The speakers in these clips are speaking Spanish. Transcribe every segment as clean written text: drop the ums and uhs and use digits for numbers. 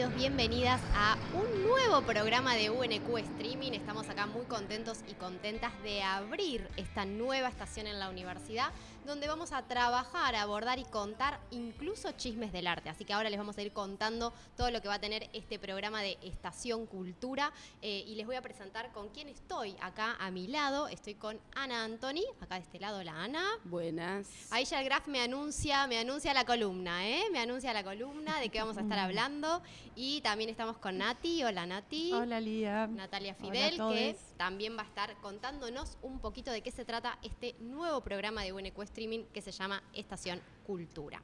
bienvenidos, bienvenidas a un nuevo programa de UNQ Streaming. Estamos acá muy contentos y contentas de abrir esta nueva estación en la universidad, donde vamos a trabajar, abordar y contar incluso chismes del arte. Así que ahora les vamos a ir contando todo lo que va a tener este programa de Estación Cultura. Y les voy a presentar con quién estoy acá a mi lado. Estoy con Ana Antoni, acá de este lado la Ana. Buenas. Ahí ya el Graf me anuncia la columna, Me anuncia la columna de qué vamos a estar hablando. Y también estamos con Nati. Hola, Nati. Hola, Lía. Natalia Fidel, hola, que también va a estar contándonos un poquito de qué se trata este nuevo programa de UNQ Streaming que se llama Estación Cultura.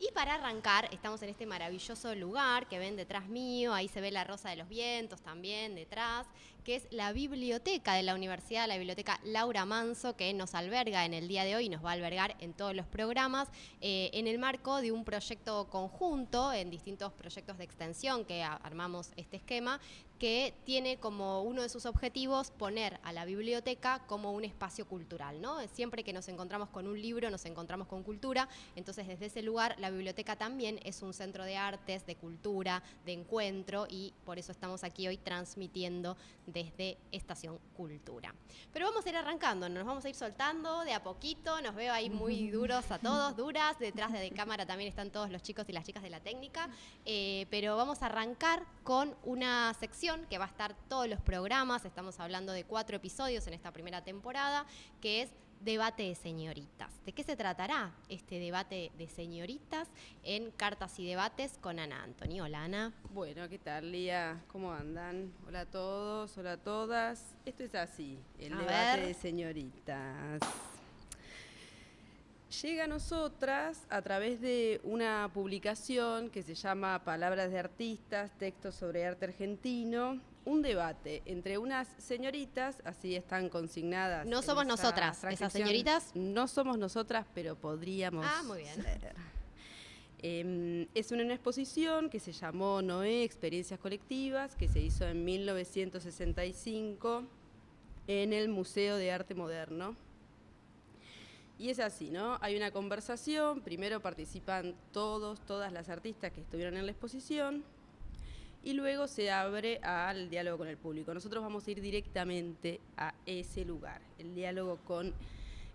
Y para arrancar, estamos en este maravilloso lugar que ven detrás mío, ahí se ve la Rosa de los Vientos también detrás, que es la biblioteca de la universidad, la biblioteca Laura Manso, que nos alberga en el día de hoy y nos va a albergar en todos los programas, en el marco de un proyecto conjunto, en distintos proyectos de extensión que armamos este esquema, que tiene como uno de sus objetivos poner a la biblioteca como un espacio cultural, ¿no? Siempre que nos encontramos con un libro, nos encontramos con cultura, entonces desde ese lugar la biblioteca también es un centro de artes, de cultura, de encuentro, y por eso estamos aquí hoy transmitiendo desde Estación Cultura. Pero vamos a ir arrancando, nos vamos a ir soltando de a poquito, nos veo ahí muy duros a todos, duras, detrás de cámara también están todos los chicos y las chicas de la técnica, pero vamos a arrancar con una sección que va a estar todos los programas. Estamos hablando de 4 episodios en esta primera temporada, que es Debate de Señoritas. ¿De qué se tratará este debate de señoritas en Cartas y Debates con Ana Antoni? Hola, Ana. Bueno, ¿qué tal, Lía? ¿Cómo andan? Hola a todos, hola a todas. Esto es así, el debate de señoritas. Llega a nosotras a través de una publicación que se llama Palabras de Artistas, Textos sobre Arte Argentino, un debate entre unas señoritas, así están consignadas. No somos nosotras, esas señoritas. No somos nosotras, pero podríamos muy bien. ser. Es una exposición que se llamó Noé, Experiencias Colectivas, que se hizo en 1965 en el Museo de Arte Moderno. Y es así, ¿no? Hay una conversación, primero participan todas las artistas que estuvieron en la exposición, y luego se abre al diálogo con el público. Nosotros vamos a ir directamente a ese lugar, el diálogo con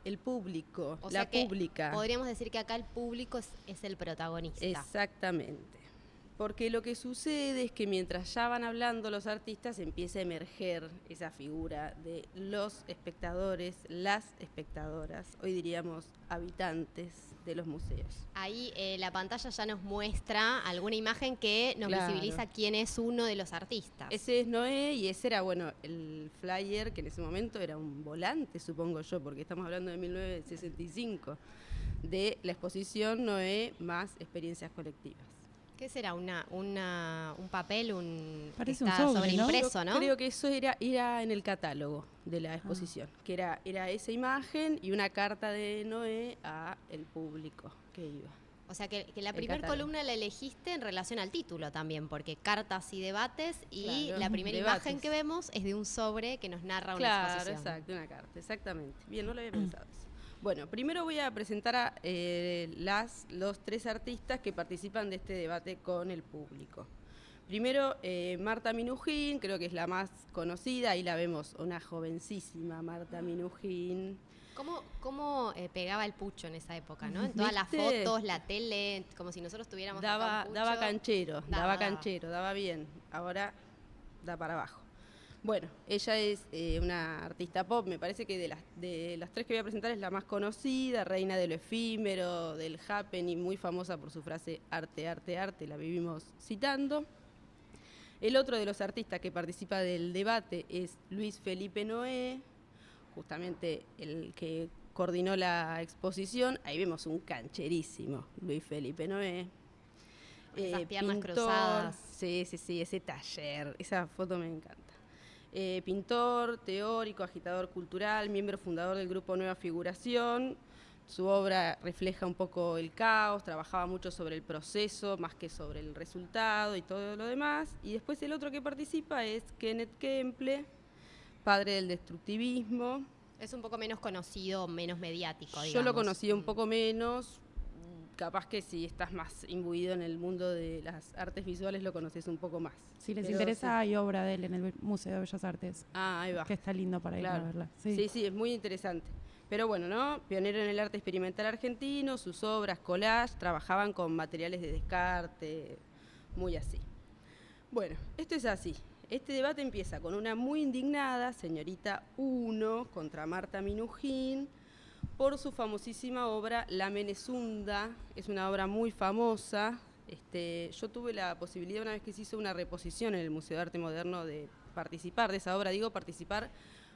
el público, o la sea que pública. Podríamos decir que acá el público es el protagonista. Exactamente. Porque lo que sucede es que mientras ya van hablando los artistas, empieza a emerger esa figura de los espectadores, las espectadoras, hoy diríamos habitantes de los museos. Ahí la pantalla ya nos muestra alguna imagen que nos visibiliza quién es uno de los artistas. Ese es Noé, y ese era, bueno, el flyer, que en ese momento era un volante, supongo yo, porque estamos hablando de 1965, de la exposición Noé más experiencias colectivas. ¿Qué será? ¿Un papel? Parece está un sobre, sobreimpreso, ¿no? ¿no? Creo que eso era en el catálogo de la exposición, que era esa imagen y una carta de Noé a el público que iba. O sea que la primera columna la elegiste en relación al título también, porque Cartas y Debates, y la primera imagen que vemos es de un sobre que nos narra una exposición. Claro, exacto, una carta, exactamente. Bien, no lo había pensado eso. Bueno, primero voy a presentar a los 3 artistas que participan de este debate con el público. Primero, Marta Minujín, creo que es la más conocida, ahí la vemos, una jovencísima Marta Minujín. ¿Cómo pegaba el pucho en esa época, ¿no? En todas las fotos, la tele, como si nosotros tuviéramos daba canchero, daba bien, ahora da para abajo. Bueno, ella es una artista pop, me parece que de las 3 que voy a presentar es la más conocida, reina de lo efímero, del happening, muy famosa por su frase arte, arte, arte, la vivimos citando. El otro de los artistas que participa del debate es Luis Felipe Noé, justamente el que coordinó la exposición. Ahí vemos un cancherísimo Luis Felipe Noé. Esas piernas pintor, cruzadas. Sí, ese taller, esa foto me encanta. Pintor, teórico, agitador cultural, miembro fundador del grupo Nueva Figuración. Su obra refleja un poco el caos, trabajaba mucho sobre el proceso más que sobre el resultado y todo lo demás. Y después el otro que participa es Kenneth Kemple, padre del destructivismo. Es un poco menos conocido, menos mediático, digamos. Yo lo conocí un poco menos, capaz que si estás más imbuido en el mundo de las artes visuales lo conoces un poco más. Si les Pero interesa, sí. hay obra de él en el Museo de Bellas Artes, Ahí va. que está lindo para ir a Claro. verla. Sí, es muy interesante. Pero bueno, ¿no? Pionero en el arte experimental argentino, sus obras, collage, trabajaban con materiales de descarte, muy así. Bueno, esto es así. Este debate empieza con una muy indignada señorita 1 contra Marta Minujín por su famosísima obra La Menezunda. Es una obra muy famosa. Yo tuve la posibilidad una vez que se hizo una reposición en el Museo de Arte Moderno de participar de esa obra. Digo participar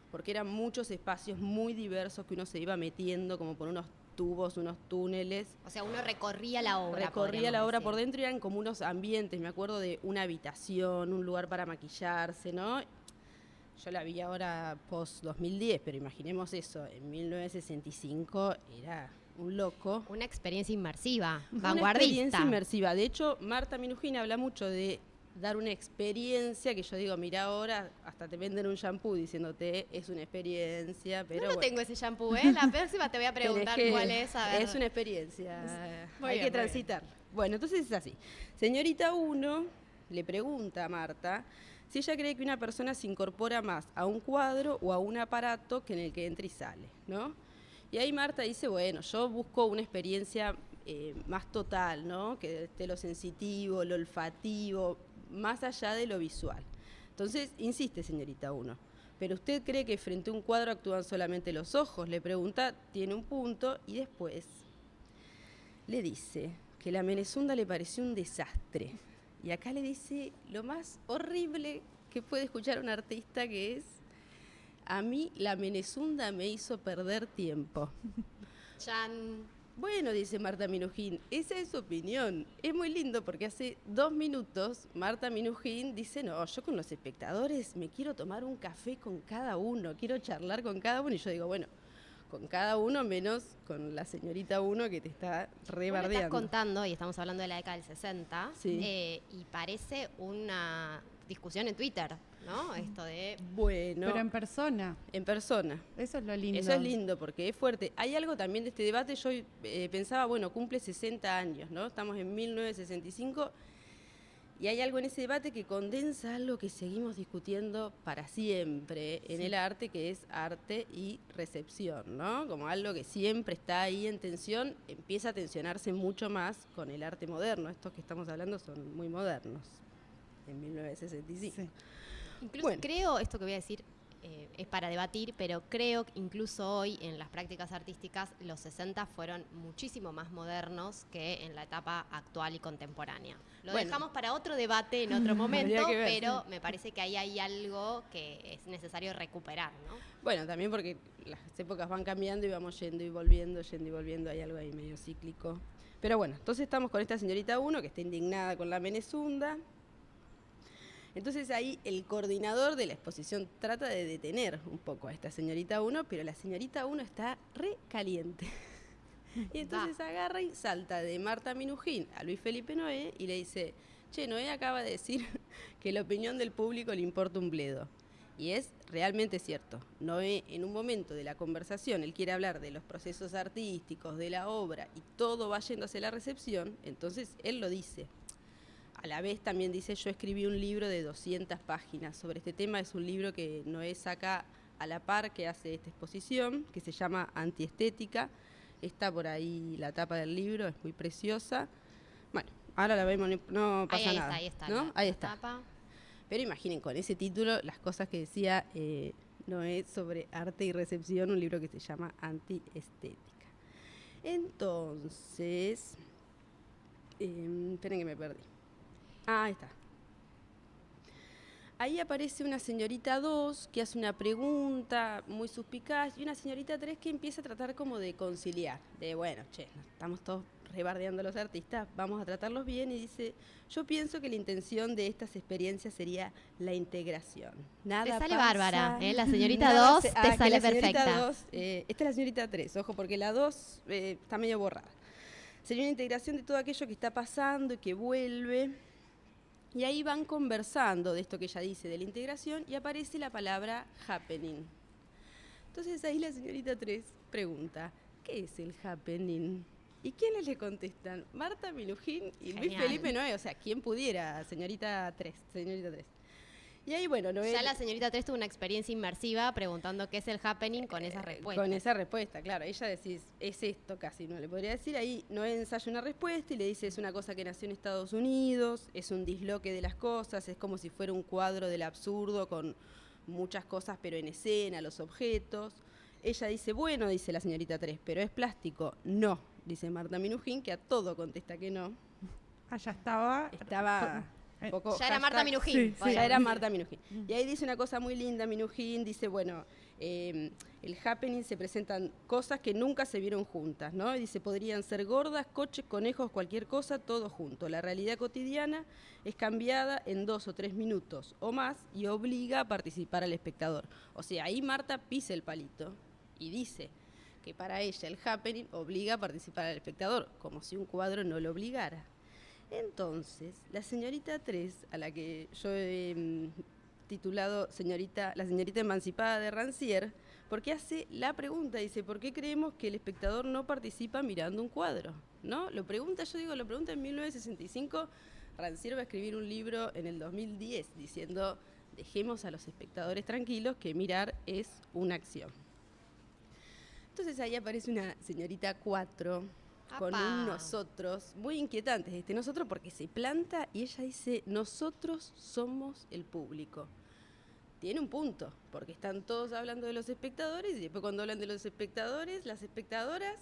porque eran muchos espacios muy diversos que uno se iba metiendo como por unos tubos, unos túneles. O sea, uno recorría la obra. Recorría la obra por dentro y eran como unos ambientes, me acuerdo de una habitación, un lugar para maquillarse, ¿no? Yo la vi ahora post-2010, pero imaginemos eso, en 1965 era un loco. Una experiencia inmersiva, Una vanguardista. experiencia inmersiva. De hecho, Marta Minujín habla mucho de dar una experiencia, que yo digo, mira ahora, hasta te venden un shampoo diciéndote, es una experiencia, pero No lo bueno. tengo ese shampoo, ¿eh? La próxima te voy a Pero preguntar cuál es. A ver. Es una experiencia, Muy hay bien, que transitar. Bueno, entonces es así. Señorita 1 le pregunta a Marta si ella cree que una persona se incorpora más a un cuadro o a un aparato que en el que entra y sale, ¿no? Y ahí Marta dice, bueno, yo busco una experiencia más total, ¿no? Que esté lo sensitivo, lo olfativo, más allá de lo visual. Entonces, insiste, señorita 1. ¿Pero usted cree que frente a un cuadro actúan solamente los ojos? Le pregunta, tiene un punto, y después le dice que La Menezunda le pareció un desastre. Y acá le dice lo más horrible que puede escuchar un artista, que es: a mí La Menezunda me hizo perder tiempo. Chan. Bueno, dice Marta Minujín, esa es su opinión. Es muy lindo porque hace 2 minutos Marta Minujín dice, no, yo con los espectadores me quiero tomar un café con cada uno, quiero charlar con cada uno. Y yo digo, bueno, con cada uno menos con la señorita 1 que te está rebardeando. Vos estás contando, y estamos hablando de la década del 60, Sí. Y parece una discusión en Twitter, ¿no? Esto de... Bueno, Pero en persona, en persona. eso es lo lindo. Eso es lindo porque es fuerte. Hay algo también de este debate, yo pensaba, bueno, cumple 60 años, ¿no? Estamos en 1965 y hay algo en ese debate que condensa algo que seguimos discutiendo para siempre en el arte, que es arte y recepción, ¿no? Como algo que siempre está ahí en tensión, empieza a tensionarse mucho más con el arte moderno. Estos que estamos hablando son muy modernos, en 1965. Sí. Incluso Bueno. creo, esto que voy a decir es para debatir, pero creo que incluso hoy en las prácticas artísticas los 60 fueron muchísimo más modernos que en la etapa actual y contemporánea. Lo Bueno. dejamos para otro debate en otro momento, Habría que ver, pero sí. me parece que ahí hay algo que es necesario recuperar, ¿no? Bueno, también porque las épocas van cambiando y vamos yendo y volviendo, hay algo ahí medio cíclico. Pero bueno, entonces estamos con esta señorita 1 que está indignada con La Menezunda. Entonces ahí el coordinador de la exposición trata de detener un poco a esta señorita 1, pero la señorita 1 está re caliente. Y entonces agarra y salta de Marta Minujín a Luis Felipe Noé y le dice, che, Noé acaba de decir que la opinión del público le importa un bledo. Y es realmente cierto. Noé, en un momento de la conversación, él quiere hablar de los procesos artísticos, de la obra, y todo va yendo hacia la recepción, entonces él lo dice. A la vez también dice, yo escribí un libro de 200 páginas sobre este tema. Es un libro que Noé saca a la par que hace esta exposición, que se llama Antiestética. Está por ahí la tapa del libro, es muy preciosa. Bueno, ahora la vemos, no pasa nada. Ahí está. ¿no? Ahí la está. tapa. Pero imaginen, con ese título, las cosas que decía Noé sobre arte y recepción, un libro que se llama Antiestética. Entonces, esperen que me perdí. Ahí está. Ahí aparece una señorita 2 que hace una pregunta muy suspicaz y una señorita 3 que empieza a tratar como de conciliar. De bueno, che, estamos todos rebardeando a los artistas, vamos a tratarlos bien, y dice, yo pienso que la intención de estas experiencias sería la integración. Nada Te sale pasa, bárbara, ¿eh? La señorita nada 2 se- te que sale la señorita perfecta. 2, esta es la señorita 3, ojo, porque la 2 está medio borrada. Sería una integración de todo aquello que está pasando y que vuelve. Y ahí van conversando de esto que ella dice, de la integración, y aparece la palabra happening. Entonces ahí la señorita 3 pregunta, ¿qué es el happening? ¿Y quiénes le contestan? Marta Minujín y Luis Genial. Felipe Noé. O sea, ¿quién pudiera? Señorita 3. Y ahí, bueno, Noé... Ya la señorita 3 tuvo una experiencia inmersiva preguntando qué es el happening con esa respuesta. Con esa respuesta, claro. Ella decís, es esto casi, no le podría decir. Ahí Noé ensaya una respuesta y le dice, es una cosa que nació en Estados Unidos, es un disloque de las cosas, es como si fuera un cuadro del absurdo con muchas cosas, pero en escena, los objetos. Ella dice, bueno, dice la señorita 3, pero es plástico. No, dice Marta Minujín, que a todo contesta que no. Allá estaba. Estaba un poco... Ya era Marta hashtag- Minujín. Sí, sí. Ya era Marta Minujín. Y ahí dice una cosa muy linda, Minujín, dice, bueno, el happening se presentan cosas que nunca se vieron juntas, ¿no? Y dice, podrían ser gordas, coches, conejos, cualquier cosa, todo junto. La realidad cotidiana es cambiada en 2 o 3 minutos o más y obliga a participar al espectador. O sea, ahí Marta pisa el palito y dice que para ella el happening obliga a participar al espectador, como si un cuadro no lo obligara. Entonces, la señorita 3, a la que yo he titulado la señorita emancipada de Rancière, porque hace la pregunta, dice, ¿por qué creemos que el espectador no participa mirando un cuadro? ¿No? Lo pregunta en 1965, Rancière va a escribir un libro en el 2010 diciendo, dejemos a los espectadores tranquilos que mirar es una acción. Entonces ahí aparece una señorita 4 con ¡Apa! un nosotros muy inquietantes. Nosotros porque se planta y ella dice, nosotros somos el público. Tiene un punto, porque están todos hablando de los espectadores y después cuando hablan de los espectadores, las espectadoras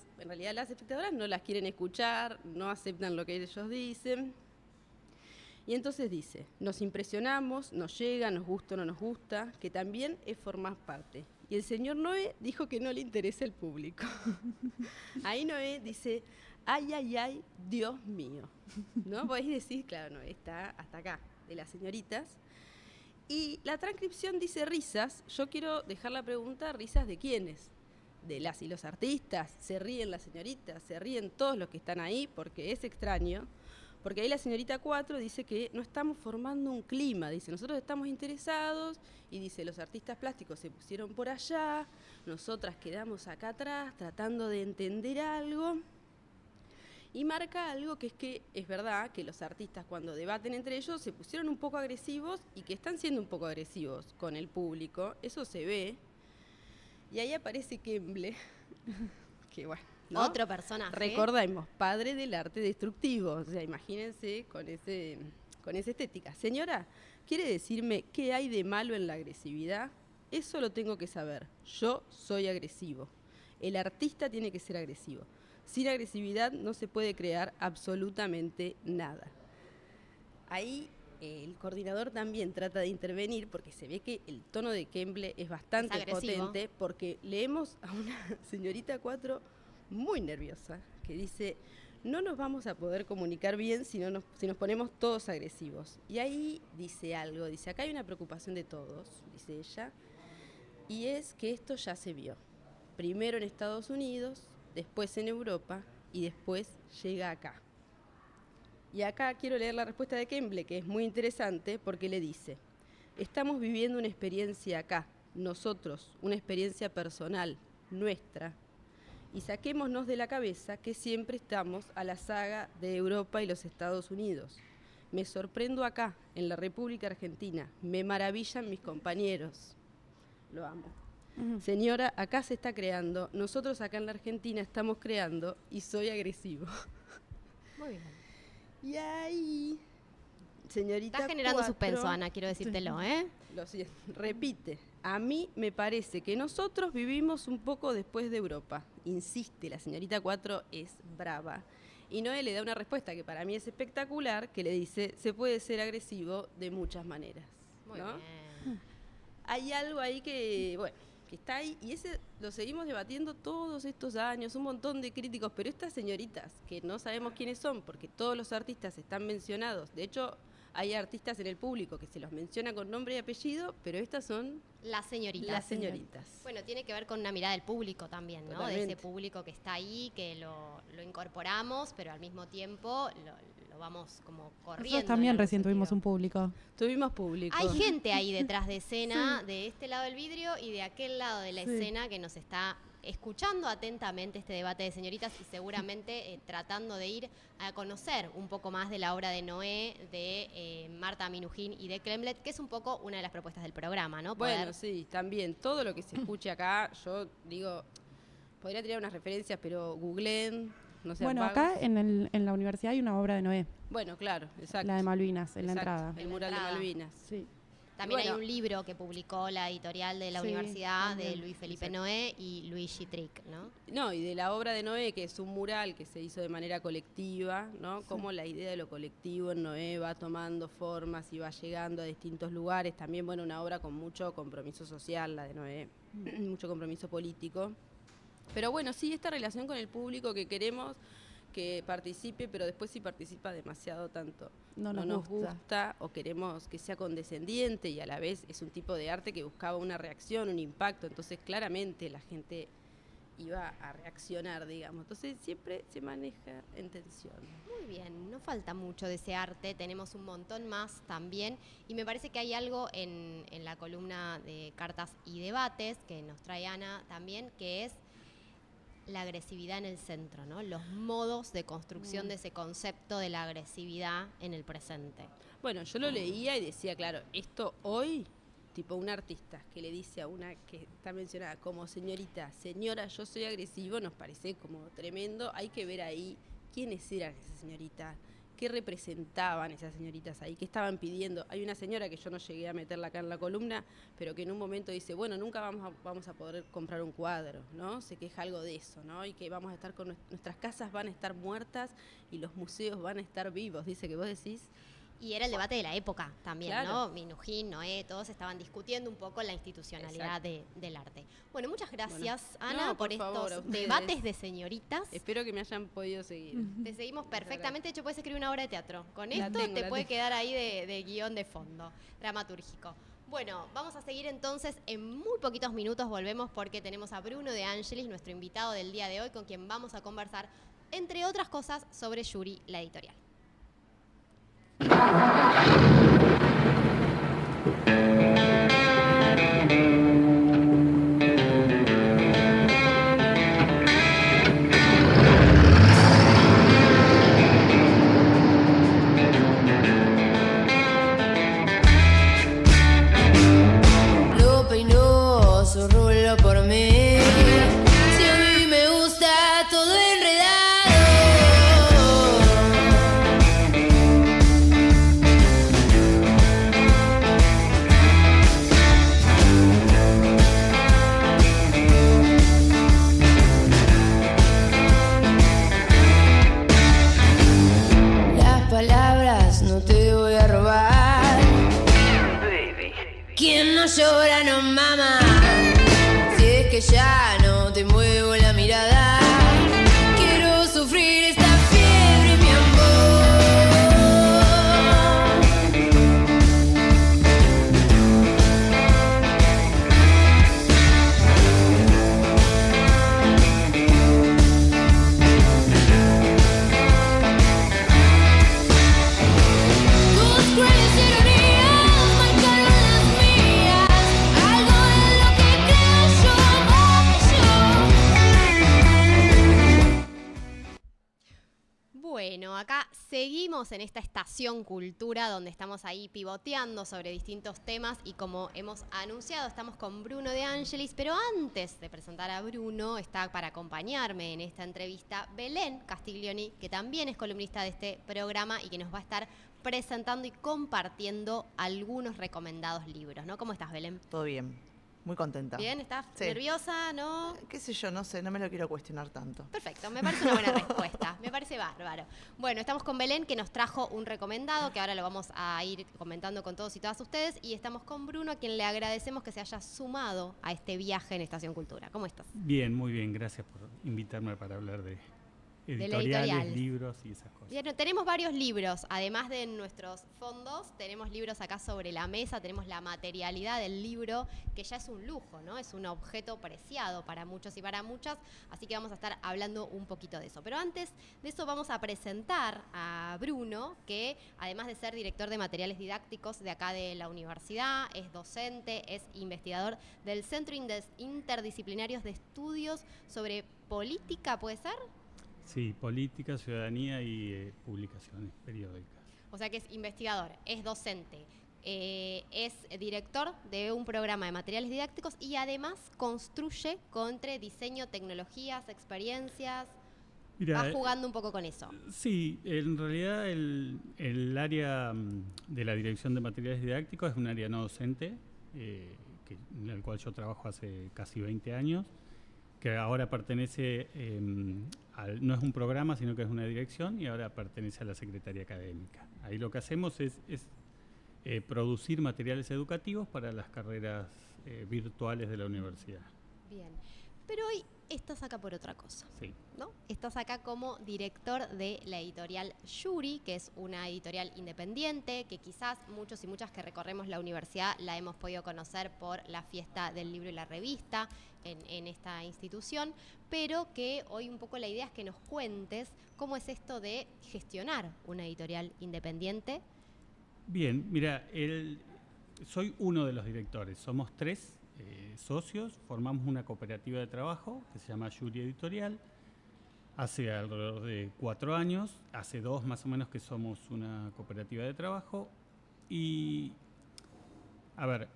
no las quieren escuchar, no aceptan lo que ellos dicen. Y entonces dice, nos impresionamos, nos llega, nos gusta o no nos gusta, que también es formar parte. Y el señor Noé dijo que no le interesa el público. Ahí Noé dice, ay, ay, ay, Dios mío. ¿No? Podéis decir, claro, Noé está hasta acá, de las señoritas. Y la transcripción dice risas. Yo quiero dejar la pregunta, ¿risas de quiénes? De las y los artistas. Se ríen las señoritas, se ríen todos los que están ahí, porque es extraño. Porque ahí la señorita 4 dice que no estamos formando un clima, dice, nosotros estamos interesados, y dice, los artistas plásticos se pusieron por allá, nosotras quedamos acá atrás tratando de entender algo, y marca algo que es verdad que los artistas cuando debaten entre ellos se pusieron un poco agresivos y que están siendo un poco agresivos con el público, eso se ve, y ahí aparece Kemble, que bueno, ¿no? Otro personaje. Recordemos, padre del arte destructivo. O sea, imagínense con esa estética. Señora, ¿quiere decirme qué hay de malo en la agresividad? Eso lo tengo que saber. Yo soy agresivo. El artista tiene que ser agresivo. Sin agresividad no se puede crear absolutamente nada. Ahí el coordinador también trata de intervenir porque se ve que el tono de Kemble es bastante potente porque leemos a una señorita 4 muy nerviosa, que dice, no nos vamos a poder comunicar bien si nos ponemos todos agresivos. Y ahí dice algo, dice, acá hay una preocupación de todos, dice ella, y es que esto ya se vio. Primero en Estados Unidos, después en Europa y después llega acá. Y acá quiero leer la respuesta de Kemble, que es muy interesante porque le dice, estamos viviendo una experiencia acá, nosotros, una experiencia personal, nuestra, y saquémonos de la cabeza que siempre estamos a la saga de Europa y los Estados Unidos. Me sorprendo acá, en la República Argentina. Me maravillan mis compañeros. Lo amo. Señora, acá se está creando. Nosotros acá en la Argentina estamos creando y soy agresivo. Muy bien. Y ahí, señorita Está generando 4, suspenso, Ana, quiero decírtelo, ¿eh? Lo siguiente, repite. A mí me parece que nosotros vivimos un poco después de Europa. Insiste, la señorita 4 es brava. Y Noé le da una respuesta que para mí es espectacular, que le dice, se puede ser agresivo de muchas maneras. Muy ¿no? bien. Hay algo ahí que está ahí, y ese lo seguimos debatiendo todos estos años, un montón de críticos, pero estas señoritas, que no sabemos quiénes son, porque todos los artistas están mencionados, de hecho, hay artistas en el público que se los menciona con nombre y apellido, pero estas son Las señoritas. las señoritas. Bueno, tiene que ver con una mirada del público también, ¿no? Totalmente. De ese público que está ahí, que lo incorporamos, pero al mismo tiempo lo lo vamos como corriendo. Nosotros también en algún recién tuvimos sentido. un público. Tuvimos público. Hay gente ahí detrás de escena, de este lado del vidrio y de aquel lado de la Sí. escena que nos está escuchando atentamente este debate de señoritas y seguramente tratando de ir a conocer un poco más de la obra de Noé, de Marta Minujín y de Klemlet, que es un poco una de las propuestas del programa, ¿no? Bueno, sí, también. Todo lo que se escuche acá, yo digo, podría tirar unas referencias, pero googleen, no sean Bueno, vagos. acá en la universidad hay una obra de Noé, Bueno, claro, exacto. la de Malvinas, en la Exacto, entrada. el mural de entrada. Malvinas. Sí. También Bueno. hay un libro que publicó la editorial de la Sí, universidad de también. Luis Felipe Exacto. Noé y Luigi Trick, ¿no? No, y de la obra de Noé, que es un mural que se hizo de manera colectiva, ¿no? Cómo la idea de lo colectivo en Noé va tomando formas y va llegando a distintos lugares. También, bueno, una obra con mucho compromiso social, la de Noé, mucho compromiso político. Pero bueno, sí, esta relación con el público que queremos que participe, pero después si participa demasiado tanto No no nos nos gusta. gusta o queremos que sea condescendiente y a la vez es un tipo de arte que buscaba una reacción, un impacto, entonces claramente la gente iba a reaccionar, digamos. Entonces siempre se maneja en tensión. Muy bien, no falta mucho de ese arte, tenemos un montón más también y me parece que hay algo en la columna de cartas y debates que nos trae Ana también, que es la agresividad en el centro, ¿no? Los modos de construcción de ese concepto de la agresividad en el presente. Bueno, yo lo leía y decía, claro, esto hoy, tipo un artista que le dice a una que está mencionada como señorita, señora, yo soy agresivo, nos parece como tremendo. Hay que ver ahí quiénes eran esas señoritas, qué representaban esas señoritas ahí, qué estaban pidiendo. Hay una señora que yo no llegué a meterla acá en la columna, pero que en un momento dice, bueno, nunca vamos a poder comprar un cuadro, ¿no? Se queja algo de eso, ¿no? Y que vamos a estar con nuestras casas van a estar muertas y los museos van a estar vivos, dice que vos decís. Y era el debate de la época también, Claro. ¿no? Minujín, Noé, todos estaban discutiendo un poco la institucionalidad del arte. Bueno, muchas gracias, Bueno, Ana, no, por por favor, a estos ustedes. debates de señoritas. Espero que me hayan podido seguir. Te seguimos perfectamente. De hecho, puedes escribir una obra de teatro. Con La esto tengo, te la puede tengo. quedar ahí de guión de fondo, dramatúrgico. Bueno, vamos a seguir entonces. En muy poquitos minutos volvemos porque tenemos a Bruno de Angelis, nuestro invitado del día de hoy, con quien vamos a conversar, entre otras cosas, sobre Yuri, la editorial. Lo peinó su rulo por mí. Si a mí me gusta todo enredado. Las palabras no te voy a robar. Quien no llora no mama. Si es que ya no te muevo la mirada, quiero sufrir esta fiebre, mi amor. Tus crueles ironías marcaron las mías. Algo de lo que creo yo, Bueno, acá seguimos en esta estación cultura donde estamos ahí pivoteando sobre distintos temas y como hemos anunciado estamos con Bruno de Angelis, pero antes de presentar a Bruno está para acompañarme en esta entrevista Belén Castiglioni, que también es columnista de este programa y que nos va a estar presentando y compartiendo algunos recomendados libros, ¿no? ¿Cómo estás, Belén? Todo bien, muy contenta. ¿Bien? ¿Estás Sí. nerviosa? ¿No? ¿Qué sé yo? No sé, no me lo quiero cuestionar tanto. Perfecto, me parece una buena respuesta, me parece bárbaro. Bueno, estamos con Belén que nos trajo un recomendado que ahora lo vamos a ir comentando con todos y todas ustedes y estamos con Bruno a quien le agradecemos que se haya sumado a este viaje en Estación Cultura. ¿Cómo estás? Bien, muy bien, gracias por invitarme para hablar de editoriales, editorial. libros y esas cosas. Bien, tenemos varios libros, además de nuestros fondos, tenemos libros acá sobre la mesa, tenemos la materialidad del libro, que ya es un lujo, ¿no? Es un objeto preciado para muchos y para muchas, así que vamos a estar hablando un poquito de eso. Pero antes de eso vamos a presentar a Bruno, que además de ser director de materiales didácticos de acá de la universidad, es docente, es investigador del Centro Interdisciplinarios de Estudios sobre Política, ¿puede ser? Sí, política, ciudadanía y publicaciones periódicas. O sea que es investigador, es docente, es director de un programa de materiales didácticos y además construye entre diseño, tecnologías, experiencias. Mira, Va jugando un poco con eso. Sí, en realidad el área de la dirección de materiales didácticos es un área no docente, en el cual yo trabajo hace casi 20 años, que ahora pertenece, no es un programa, sino que es una dirección, y ahora pertenece a la Secretaría Académica. Ahí lo que hacemos es producir materiales educativos para las carreras virtuales de la universidad. Bien, pero hoy estás acá por otra cosa, Sí. ¿no? Estás acá como director de la editorial Yuri, que es una editorial independiente, que quizás muchos y muchas que recorremos la universidad la hemos podido conocer por la fiesta del libro y la revista en esta institución, pero que hoy un poco la idea es que nos cuentes cómo es esto de gestionar una editorial independiente. Bien, mira, soy uno de los directores, somos 3 socios, formamos una cooperativa de trabajo que se llama Yuri Editorial, hace alrededor de 4 años, hace 2 más o menos que somos una cooperativa de trabajo, y a ver,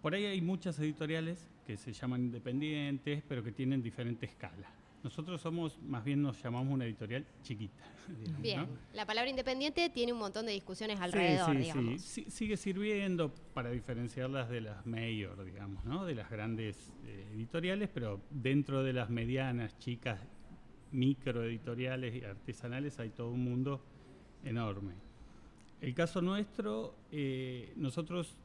por ahí hay muchas editoriales que se llaman independientes, pero que tienen diferente escala. Nosotros más bien nos llamamos una editorial chiquita. Digamos, Bien, ¿no? la palabra independiente tiene un montón de discusiones alrededor, digamos. Sí, sigue sirviendo para diferenciarlas de las mayor, digamos, ¿no? De las grandes editoriales, pero dentro de las medianas, chicas, microeditoriales y artesanales hay todo un mundo enorme. El caso nuestro, nosotros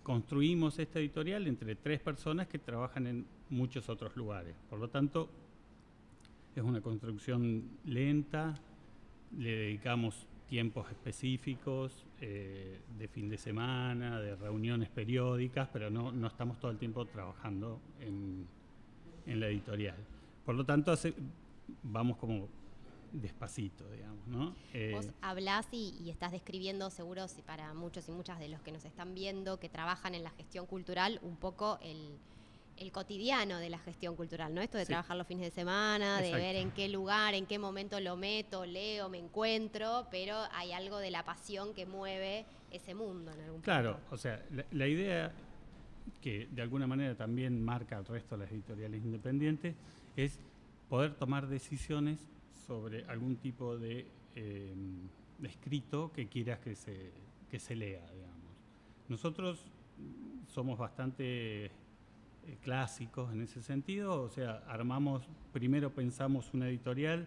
construimos esta editorial entre 3 personas que trabajan en muchos otros lugares. Por lo tanto, es una construcción lenta, le dedicamos tiempos específicos, de fin de semana, de reuniones periódicas, pero no estamos todo el tiempo trabajando en la editorial. Por lo tanto, vamos como despacito, digamos, ¿no? Vos hablás y estás describiendo, seguro para muchos y muchas de los que nos están viendo, que trabajan en la gestión cultural, un poco el cotidiano de la gestión cultural, ¿no? Esto de trabajar los fines de semana, Exacto. de ver en qué lugar, en qué momento lo meto, leo, me encuentro, pero hay algo de la pasión que mueve ese mundo en algún Claro, punto. o sea, la idea que de alguna manera también marca al resto de las editoriales independientes es poder tomar decisiones sobre algún tipo de escrito que quieras que se lea, digamos. Nosotros somos bastante clásicos en ese sentido, o sea, primero pensamos una editorial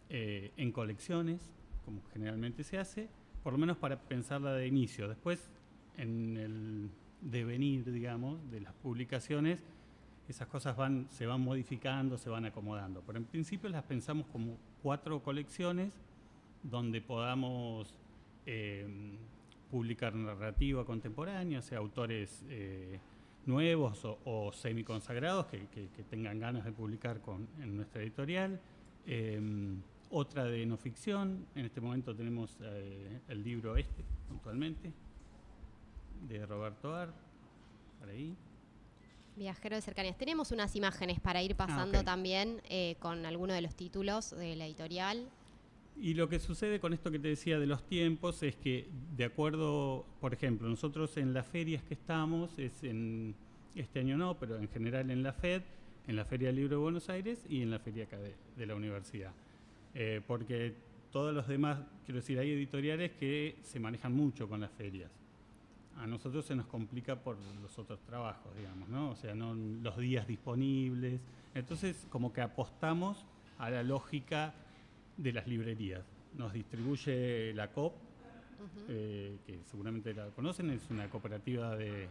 en colecciones, como generalmente se hace, por lo menos para pensarla de inicio. Después, en el devenir, digamos, de las publicaciones, esas cosas se van modificando, se van acomodando. Pero en principio las pensamos como 4 colecciones donde podamos publicar narrativa contemporánea, o sea, autores nuevos o semiconsagrados que tengan ganas de publicar en nuestra editorial. Otra de no ficción, en este momento tenemos el libro puntualmente, de Roberto Art, por ahí. Viajero de cercanías. Tenemos unas imágenes para ir pasando ok. también con alguno de los títulos de la editorial. Y lo que sucede con esto que te decía de los tiempos es que, de acuerdo, por ejemplo, nosotros en las ferias que estamos, este año no, pero en general en la FED, en la Feria del Libro de Buenos Aires y en la Feria acá de la universidad. Porque todos los demás, quiero decir, hay editoriales que se manejan mucho con las ferias. A nosotros se nos complica por los otros trabajos, digamos, ¿no? O sea, no los días disponibles. Entonces, como que apostamos a la lógica de las librerías. Nos distribuye la COP, que seguramente la conocen, es una cooperativa de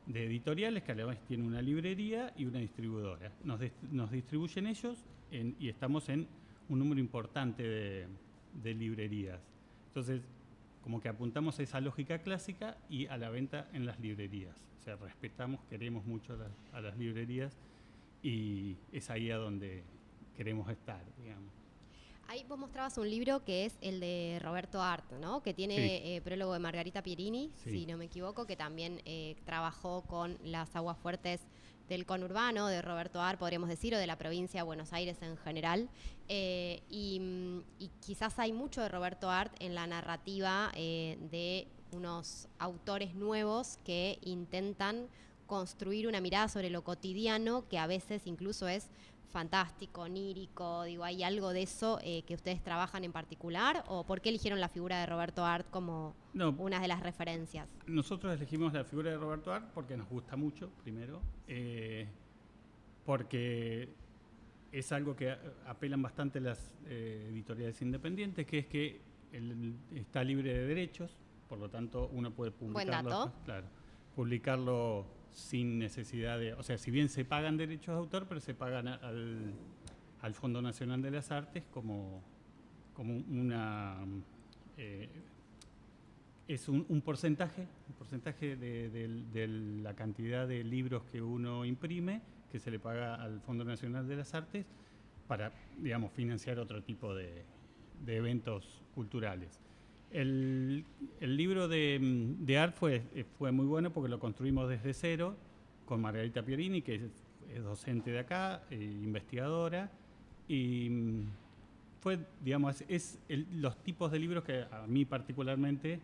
de editoriales que además tienen una librería y una distribuidora. Nos distribuyen ellos y estamos en un número importante de librerías. Entonces, como que apuntamos a esa lógica clásica y a la venta en las librerías. O sea, respetamos, queremos mucho a las librerías y es ahí a donde queremos estar, digamos. Ahí vos mostrabas un libro que es el de Roberto Art, ¿no? Que tiene prólogo de Margarita Pierini, si no me equivoco, que también trabajó con las aguas fuertes del conurbano, de Roberto Art, podríamos decir, o de la provincia de Buenos Aires en general. Y quizás hay mucho de Roberto Art en la narrativa de unos autores nuevos que intentan construir una mirada sobre lo cotidiano, que a veces incluso es fantástico, onírico, digo, ¿hay algo de eso que ustedes trabajan en particular? ¿O por qué eligieron la figura de Roberto Art como una de las referencias? Nosotros elegimos la figura de Roberto Art porque nos gusta mucho, primero, porque es algo que apelan bastante las editoriales independientes, que es que está libre de derechos, por lo tanto uno puede publicarlo. Buen dato. Claro, publicarlo sin necesidad de... O sea, si bien se pagan derechos de autor, pero se pagan al Fondo Nacional de las Artes como una... es un porcentaje de la cantidad de libros que uno imprime, que se le paga al Fondo Nacional de las Artes para, digamos, financiar otro tipo de eventos culturales. El libro de Art fue muy bueno porque lo construimos desde cero con Margarita Pierini, que es docente de acá, investigadora, y fue, digamos, los tipos de libros que a mí particularmente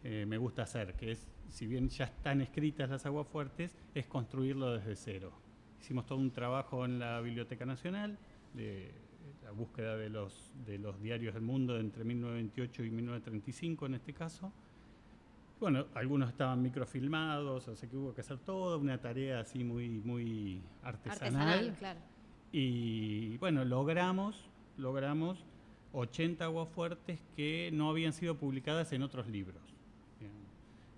me gusta hacer, que es, si bien ya están escritas las aguas fuertes, es construirlo desde cero. Hicimos todo un trabajo en la Biblioteca Nacional, de la búsqueda de los diarios del mundo entre 1928 y 1935 en este caso. Bueno, algunos estaban microfilmados, o sea que hubo que hacer toda una tarea así muy artesanal. Claro. Y bueno, logramos 80 aguafuertes que no habían sido publicadas en otros libros.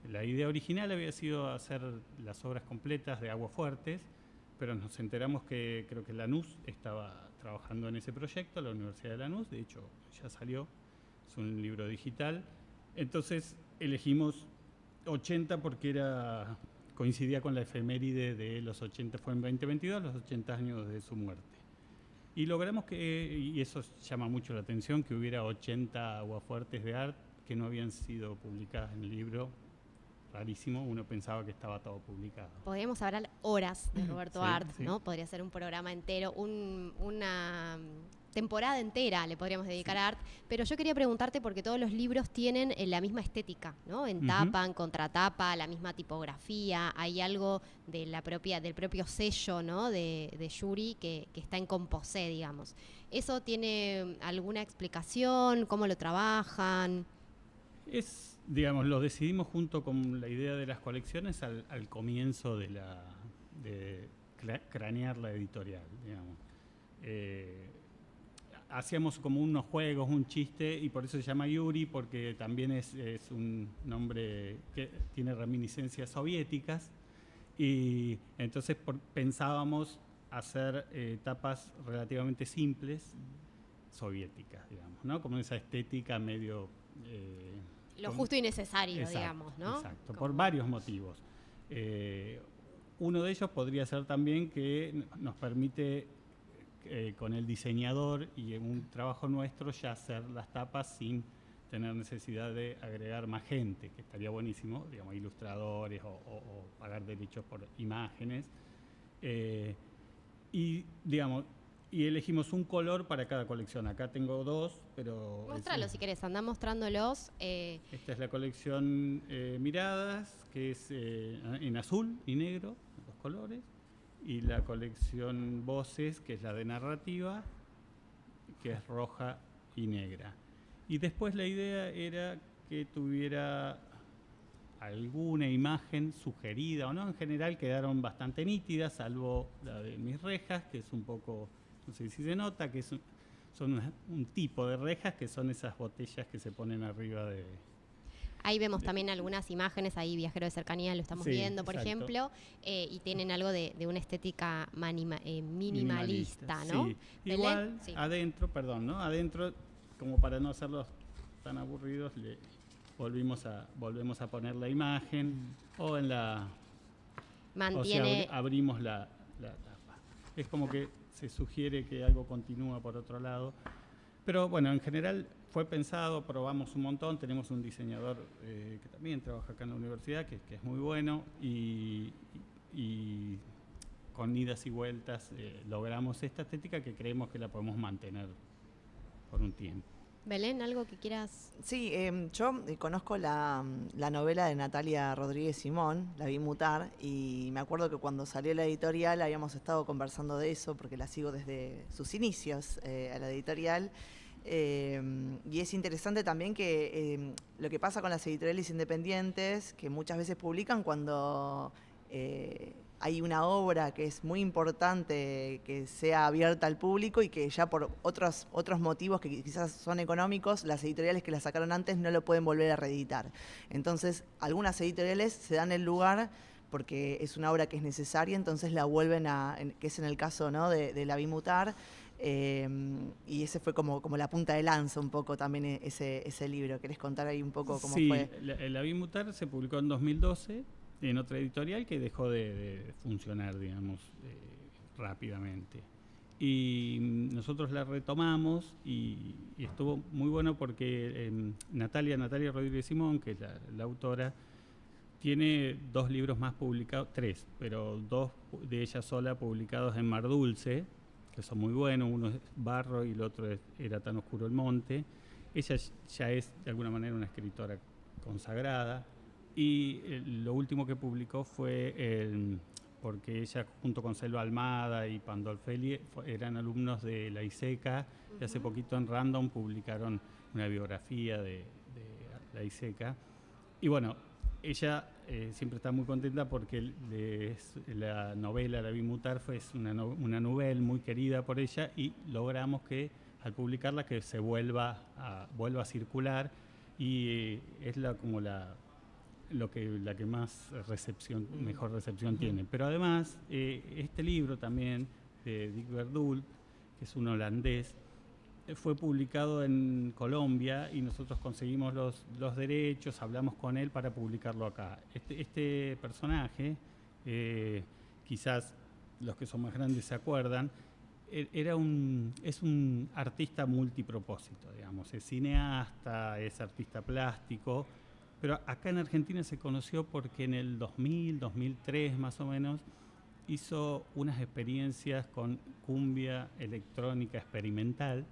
La idea original había sido hacer las obras completas de aguafuertes, pero nos enteramos que creo que Lanús estaba trabajando en ese proyecto, la Universidad de Lanús, de hecho ya salió, es un libro digital. Entonces elegimos 80 porque coincidía con la efeméride de los 80, fue en 2022, los 80 años de su muerte. Y logramos y eso llama mucho la atención, que hubiera 80 aguafuertes de Art que no habían sido publicadas en el libro. Rarísimo, uno pensaba que estaba todo publicado. Podríamos hablar horas de Roberto Art, sí. ¿no? Podría ser un programa entero, una temporada entera le podríamos dedicar a Art, pero yo quería preguntarte porque todos los libros tienen la misma estética, ¿no? En tapa, en contratapa, la misma tipografía, hay algo de del propio sello, ¿no? de Yuri que está en composé, digamos. ¿Eso tiene alguna explicación? ¿Cómo lo trabajan? Digamos, lo decidimos junto con la idea de las colecciones al comienzo de cranear la editorial, digamos. Hacíamos como unos juegos, un chiste, y por eso se llama Yuri, porque también es un nombre que tiene reminiscencias soviéticas, y entonces pensábamos hacer tapas relativamente simples, soviéticas, digamos, ¿no? Como esa estética medio... lo justo y necesario, exacto, digamos, ¿no? Exacto, por varios motivos. Uno de ellos podría ser también que nos permite con el diseñador y en un trabajo nuestro ya hacer las tapas sin tener necesidad de agregar más gente, que estaría buenísimo, digamos, ilustradores o pagar derechos por imágenes. Y elegimos un color para cada colección. Acá tengo dos, pero... Mostralo si querés, andá mostrándolos. Esta es la colección Miradas, que es en azul y negro, los colores. Y la colección Voces, que es la de narrativa, que es roja y negra. Y después la idea era que tuviera alguna imagen sugerida o no. En general quedaron bastante nítidas, salvo la de mis rejas, que es un poco... No sé si se nota que son un tipo de rejas que son esas botellas que se ponen arriba de... Ahí vemos también algunas imágenes, ahí Viajero de Cercanía lo estamos Sí, viendo, por exacto. ejemplo, y tienen algo de una estética minimalista, ¿no? Sí. Belén, Igual, sí. adentro, perdón, ¿no? Adentro, como para no hacerlos tan aburridos, volvemos a poner la imagen o en la... Mantiene... O sea, abrimos la tapa. Es como que se sugiere que algo continúa por otro lado. Pero bueno, en general fue pensado, probamos un montón, tenemos un diseñador que también trabaja acá en la universidad, que es muy bueno, y con idas y vueltas logramos esta estética que creemos que la podemos mantener por un tiempo. Belén, ¿algo que quieras? Sí, yo conozco la novela de Natalia Rodríguez Simón, la vi mutar, y me acuerdo que cuando salió la editorial habíamos estado conversando de eso, porque la sigo desde sus inicios a la editorial. Y es interesante también que lo que pasa con las editoriales independientes, que muchas veces publican cuando hay una obra que es muy importante que sea abierta al público y que ya por otros motivos que quizás son económicos, las editoriales que la sacaron antes no lo pueden volver a reeditar. Entonces, algunas editoriales se dan el lugar porque es una obra que es necesaria, entonces la vuelven que es en el caso, ¿no?, de La vi mutar. Y ese fue como la punta de lanza un poco también ese libro. ¿Querés contar ahí un poco cómo fue? Sí, La vi mutar se publicó en 2012 en otra editorial que dejó de funcionar, digamos, rápidamente. Y nosotros la retomamos y estuvo muy bueno porque Natalia Rodríguez Simón, que es la autora, tiene 2 libros más publicados, 3, pero 2 de ella sola publicados en Mar Dulce, que son muy buenos. Uno es Barro y el otro Era tan oscuro el monte. Ella ya es de alguna manera una escritora consagrada. Y lo último que publicó fue porque ella junto con Selva Almada y Pandolfelli eran alumnos de la ISECA, y hace poquito en Random publicaron una biografía de la ISECA. Y bueno, ella siempre está muy contenta porque la novela La vi mutar es una novela muy querida por ella, y logramos que al publicarla que se vuelva a circular, y es la que más mejor recepción tiene. Pero además, este libro también de Dick Verdult, que es un holandés, fue publicado en Colombia y nosotros conseguimos los derechos, hablamos con él para publicarlo acá. Este personaje, quizás los que son más grandes se acuerdan, es un artista multipropósito, digamos, es cineasta, es artista plástico, pero acá en Argentina se conoció porque en el 2000, 2003 más o menos, hizo unas experiencias con cumbia electrónica experimental.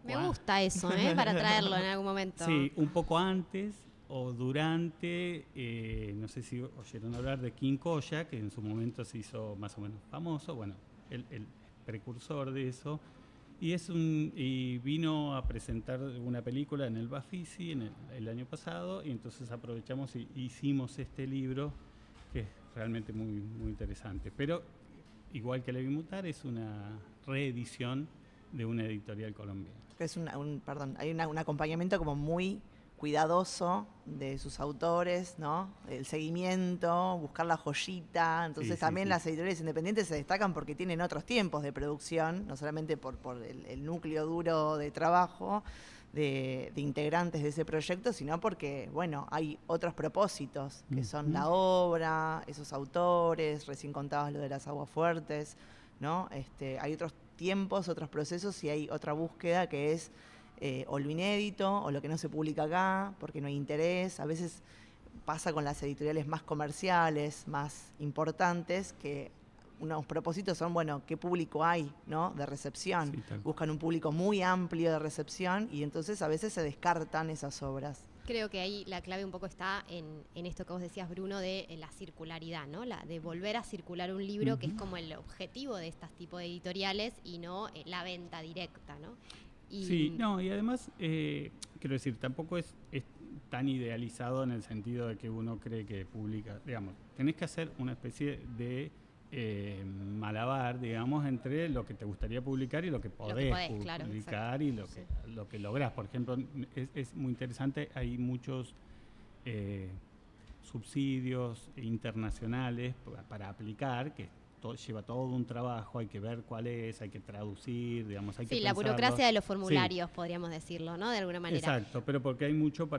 Me gusta eso, para traerlo en algún momento. Sí, un poco antes o durante, no sé si oyeron hablar de King Koya, que en su momento se hizo más o menos famoso, bueno, el precursor de eso, y vino a presentar una película en el Bafisi el año pasado, y entonces aprovechamos y hicimos este libro, que es realmente muy, muy interesante. Pero, igual que La vi mutar, es una reedición de una editorial colombiana. Es hay un acompañamiento como muy cuidadoso de sus autores, ¿no? El seguimiento, buscar la joyita. Entonces también las editoriales independientes se destacan porque tienen otros tiempos de producción, no solamente por el núcleo duro de trabajo de integrantes de ese proyecto, sino porque, bueno, hay otros propósitos, que son la obra, esos autores, recién contabas lo de las aguas fuertes, ¿no? Hay otros tiempos, otros procesos, y hay otra búsqueda que es o lo inédito o lo que no se publica acá porque no hay interés. A veces pasa con las editoriales más comerciales, más importantes, que unos propósitos son, bueno, ¿qué público hay, ¿no?, de recepción? Sí, buscan un público muy amplio de recepción y entonces a veces se descartan esas obras. Creo que ahí la clave un poco está en esto que vos decías, Bruno, de la circularidad, ¿no? De volver a circular un libro, que es como el objetivo de estos tipos de editoriales, y no la venta directa, ¿no? Sí, no, y además, quiero decir, tampoco es tan idealizado en el sentido de que uno cree que publica, digamos, tenés que hacer una especie de malabar, digamos, entre lo que te gustaría publicar y lo que podés claro, publicar, y lo que lográs. Por ejemplo, es muy interesante, hay muchos subsidios internacionales para aplicar, que lleva todo un trabajo, hay que ver cuál es, hay que traducir, digamos, hay que la pensarlo. burocracia de los formularios, podríamos decirlo, ¿no? De alguna manera. Exacto, pero porque hay mucho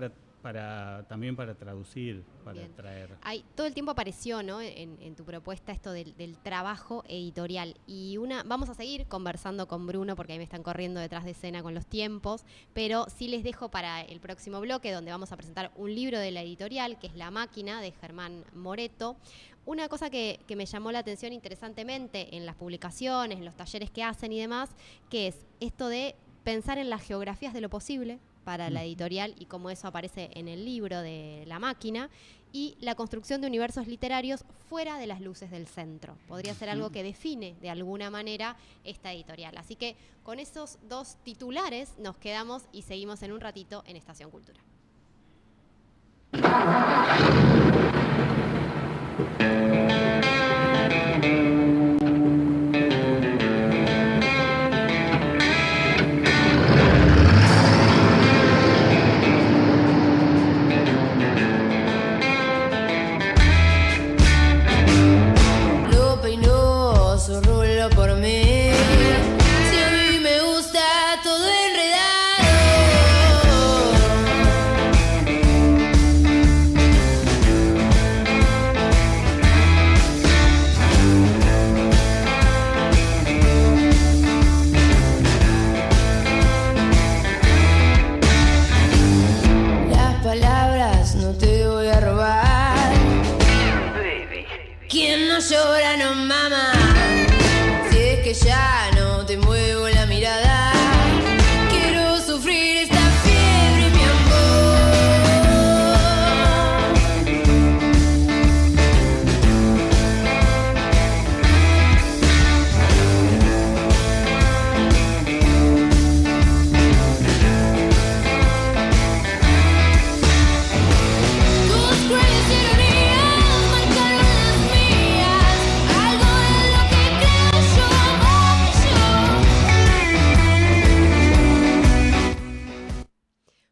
también para traducir, para Bien. traer. Todo el tiempo apareció, ¿no? En tu propuesta esto del trabajo editorial. Y vamos a seguir conversando con Bruno, porque ahí me están corriendo detrás de escena con los tiempos, pero sí les dejo para el próximo bloque, donde vamos a presentar un libro de la editorial, que es La Máquina, de Germán Moreto. Una cosa que me llamó la atención interesantemente en las publicaciones, en los talleres que hacen y demás, que es esto de pensar en las geografías de lo posible para la editorial y cómo eso aparece en el libro de La Máquina, y la construcción de universos literarios fuera de las luces del centro. Podría ser algo que define de alguna manera esta editorial. Así que con esos dos titulares nos quedamos y seguimos en un ratito en Estación Cultura. Lo peinó su rulo por mí. Si a mí me gusta todo enredado. Las palabras no te voy a robar. ¿Quién no llora no mama? Si es que ya no te muevo la mirada. Quiero sufrir esta fiebre, mi Tus crueles ironías marcaron las mías. Algo de lo que creo yo.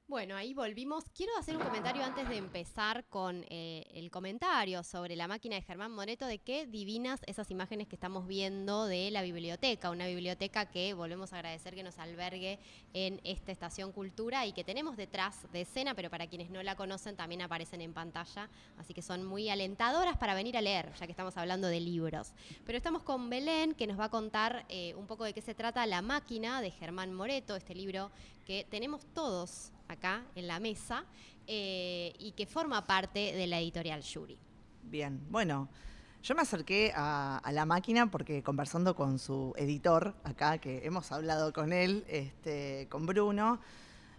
Bueno, ahí volvimos. Quiero hacer un comentario antes de empezar con el comentario sobre La Máquina de Germán Moreto, de qué divinas esas imágenes que estamos viendo de la biblioteca, una biblioteca que volvemos a agradecer que nos albergue en esta Estación Cultura y que tenemos detrás de escena, pero para quienes no la conocen también aparecen en pantalla, así que son muy alentadoras para venir a leer, ya que estamos hablando de libros. Pero estamos con Belén, que nos va a contar un poco de qué se trata La Máquina de Germán Moreto, este libro que tenemos todos acá en la mesa y que forma parte de la editorial Yuri. Bien, bueno, yo me acerqué a La Máquina porque conversando con su editor acá, que hemos hablado con él, con Bruno,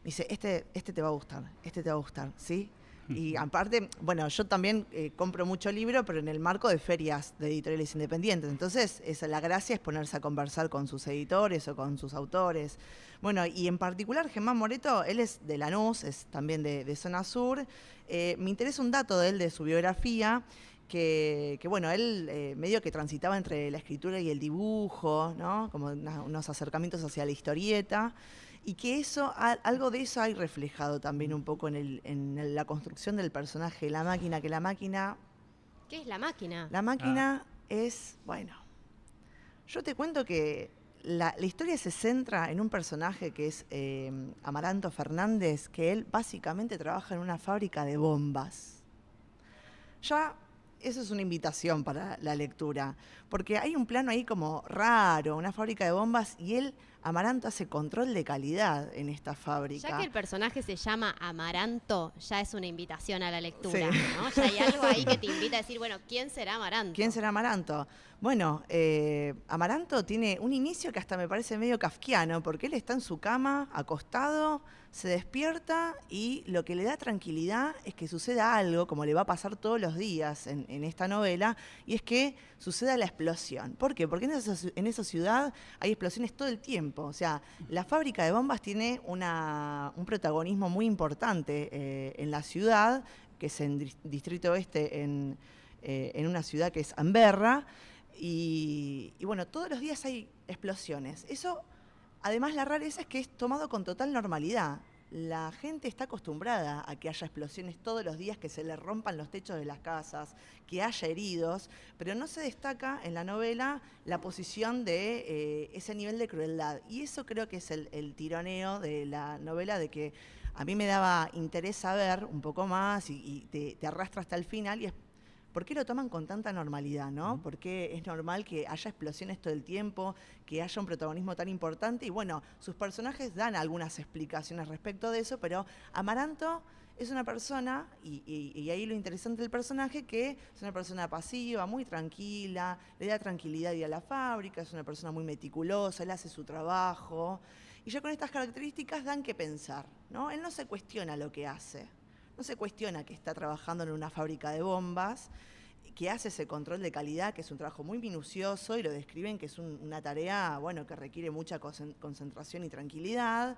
me dice, este te va a gustar, ¿sí? Y aparte, bueno, yo también compro mucho libro, pero en el marco de ferias de editoriales independientes. Entonces, la gracia es ponerse a conversar con sus editores o con sus autores. Bueno, y en particular, Germán Moreto, él es de Lanús, es también de Zona Sur. Me interesa un dato de él, de su biografía, que bueno, él medio que transitaba entre la escritura y el dibujo, ¿no? Como unos acercamientos hacia la historieta. Y que algo de eso hay reflejado también un poco en la construcción del personaje de La Máquina, que La Máquina... ¿Qué es La Máquina? La Máquina es, bueno, yo te cuento que la historia se centra en un personaje que es Amaranto Fernández, que él básicamente trabaja en una fábrica de bombas. Ya... Eso es una invitación para la lectura, porque hay un plano ahí como raro, una fábrica de bombas, y Amaranto, hace control de calidad en esta fábrica. Ya que el personaje se llama Amaranto, ya es una invitación a la lectura, Sí. ¿no? Ya hay algo ahí que te invita a decir, bueno, ¿quién será Amaranto? ¿Quién será Amaranto? Bueno, Amaranto tiene un inicio que hasta me parece medio kafkiano, porque él está en su cama, acostado, se despierta y lo que le da tranquilidad es que suceda algo, como le va a pasar todos los días en esta novela, y es que suceda la explosión. ¿Por qué? Porque en esa ciudad hay explosiones todo el tiempo. O sea, la fábrica de bombas tiene un protagonismo muy importante en la ciudad, que es en Distrito Oeste, en una ciudad que es Amberra, y bueno, todos los días hay explosiones. Eso, además, la rareza es que es tomado con total normalidad. la gente está acostumbrada a que haya explosiones todos los días, que se le rompan los techos de las casas, que haya heridos, pero no se destaca en la novela la posición de ese nivel de crueldad. Y eso creo que es el tironeo de la novela, de que a mí me daba interés saber un poco más y te arrastra hasta el final, y es ¿por qué lo toman con tanta normalidad, no? ¿Por qué es normal que haya explosiones todo el tiempo, que haya un protagonismo tan importante? Y bueno, sus personajes dan algunas explicaciones respecto de eso, pero Amaranto es una persona, y ahí lo interesante del personaje, que es una persona pasiva, muy tranquila, le da tranquilidad ir a la fábrica, es una persona muy meticulosa, él hace su trabajo, y ya con estas características dan que pensar, ¿no? Él no se cuestiona lo que hace. No se cuestiona que está trabajando en una fábrica de bombas, que hace ese control de calidad, que es un trabajo muy minucioso, y lo describen que es una tarea, bueno, que requiere mucha concentración y tranquilidad,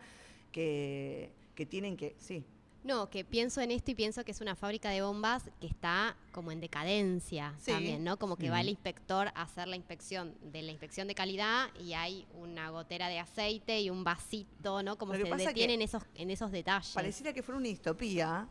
que tienen que, sí. No, que pienso en esto y pienso que es una fábrica de bombas que está como en decadencia también, ¿no? Como que va el inspector a hacer la inspección de calidad y hay una gotera de aceite y un vasito, ¿no? Como se detienen en esos detalles. Pareciera que fuera una distopía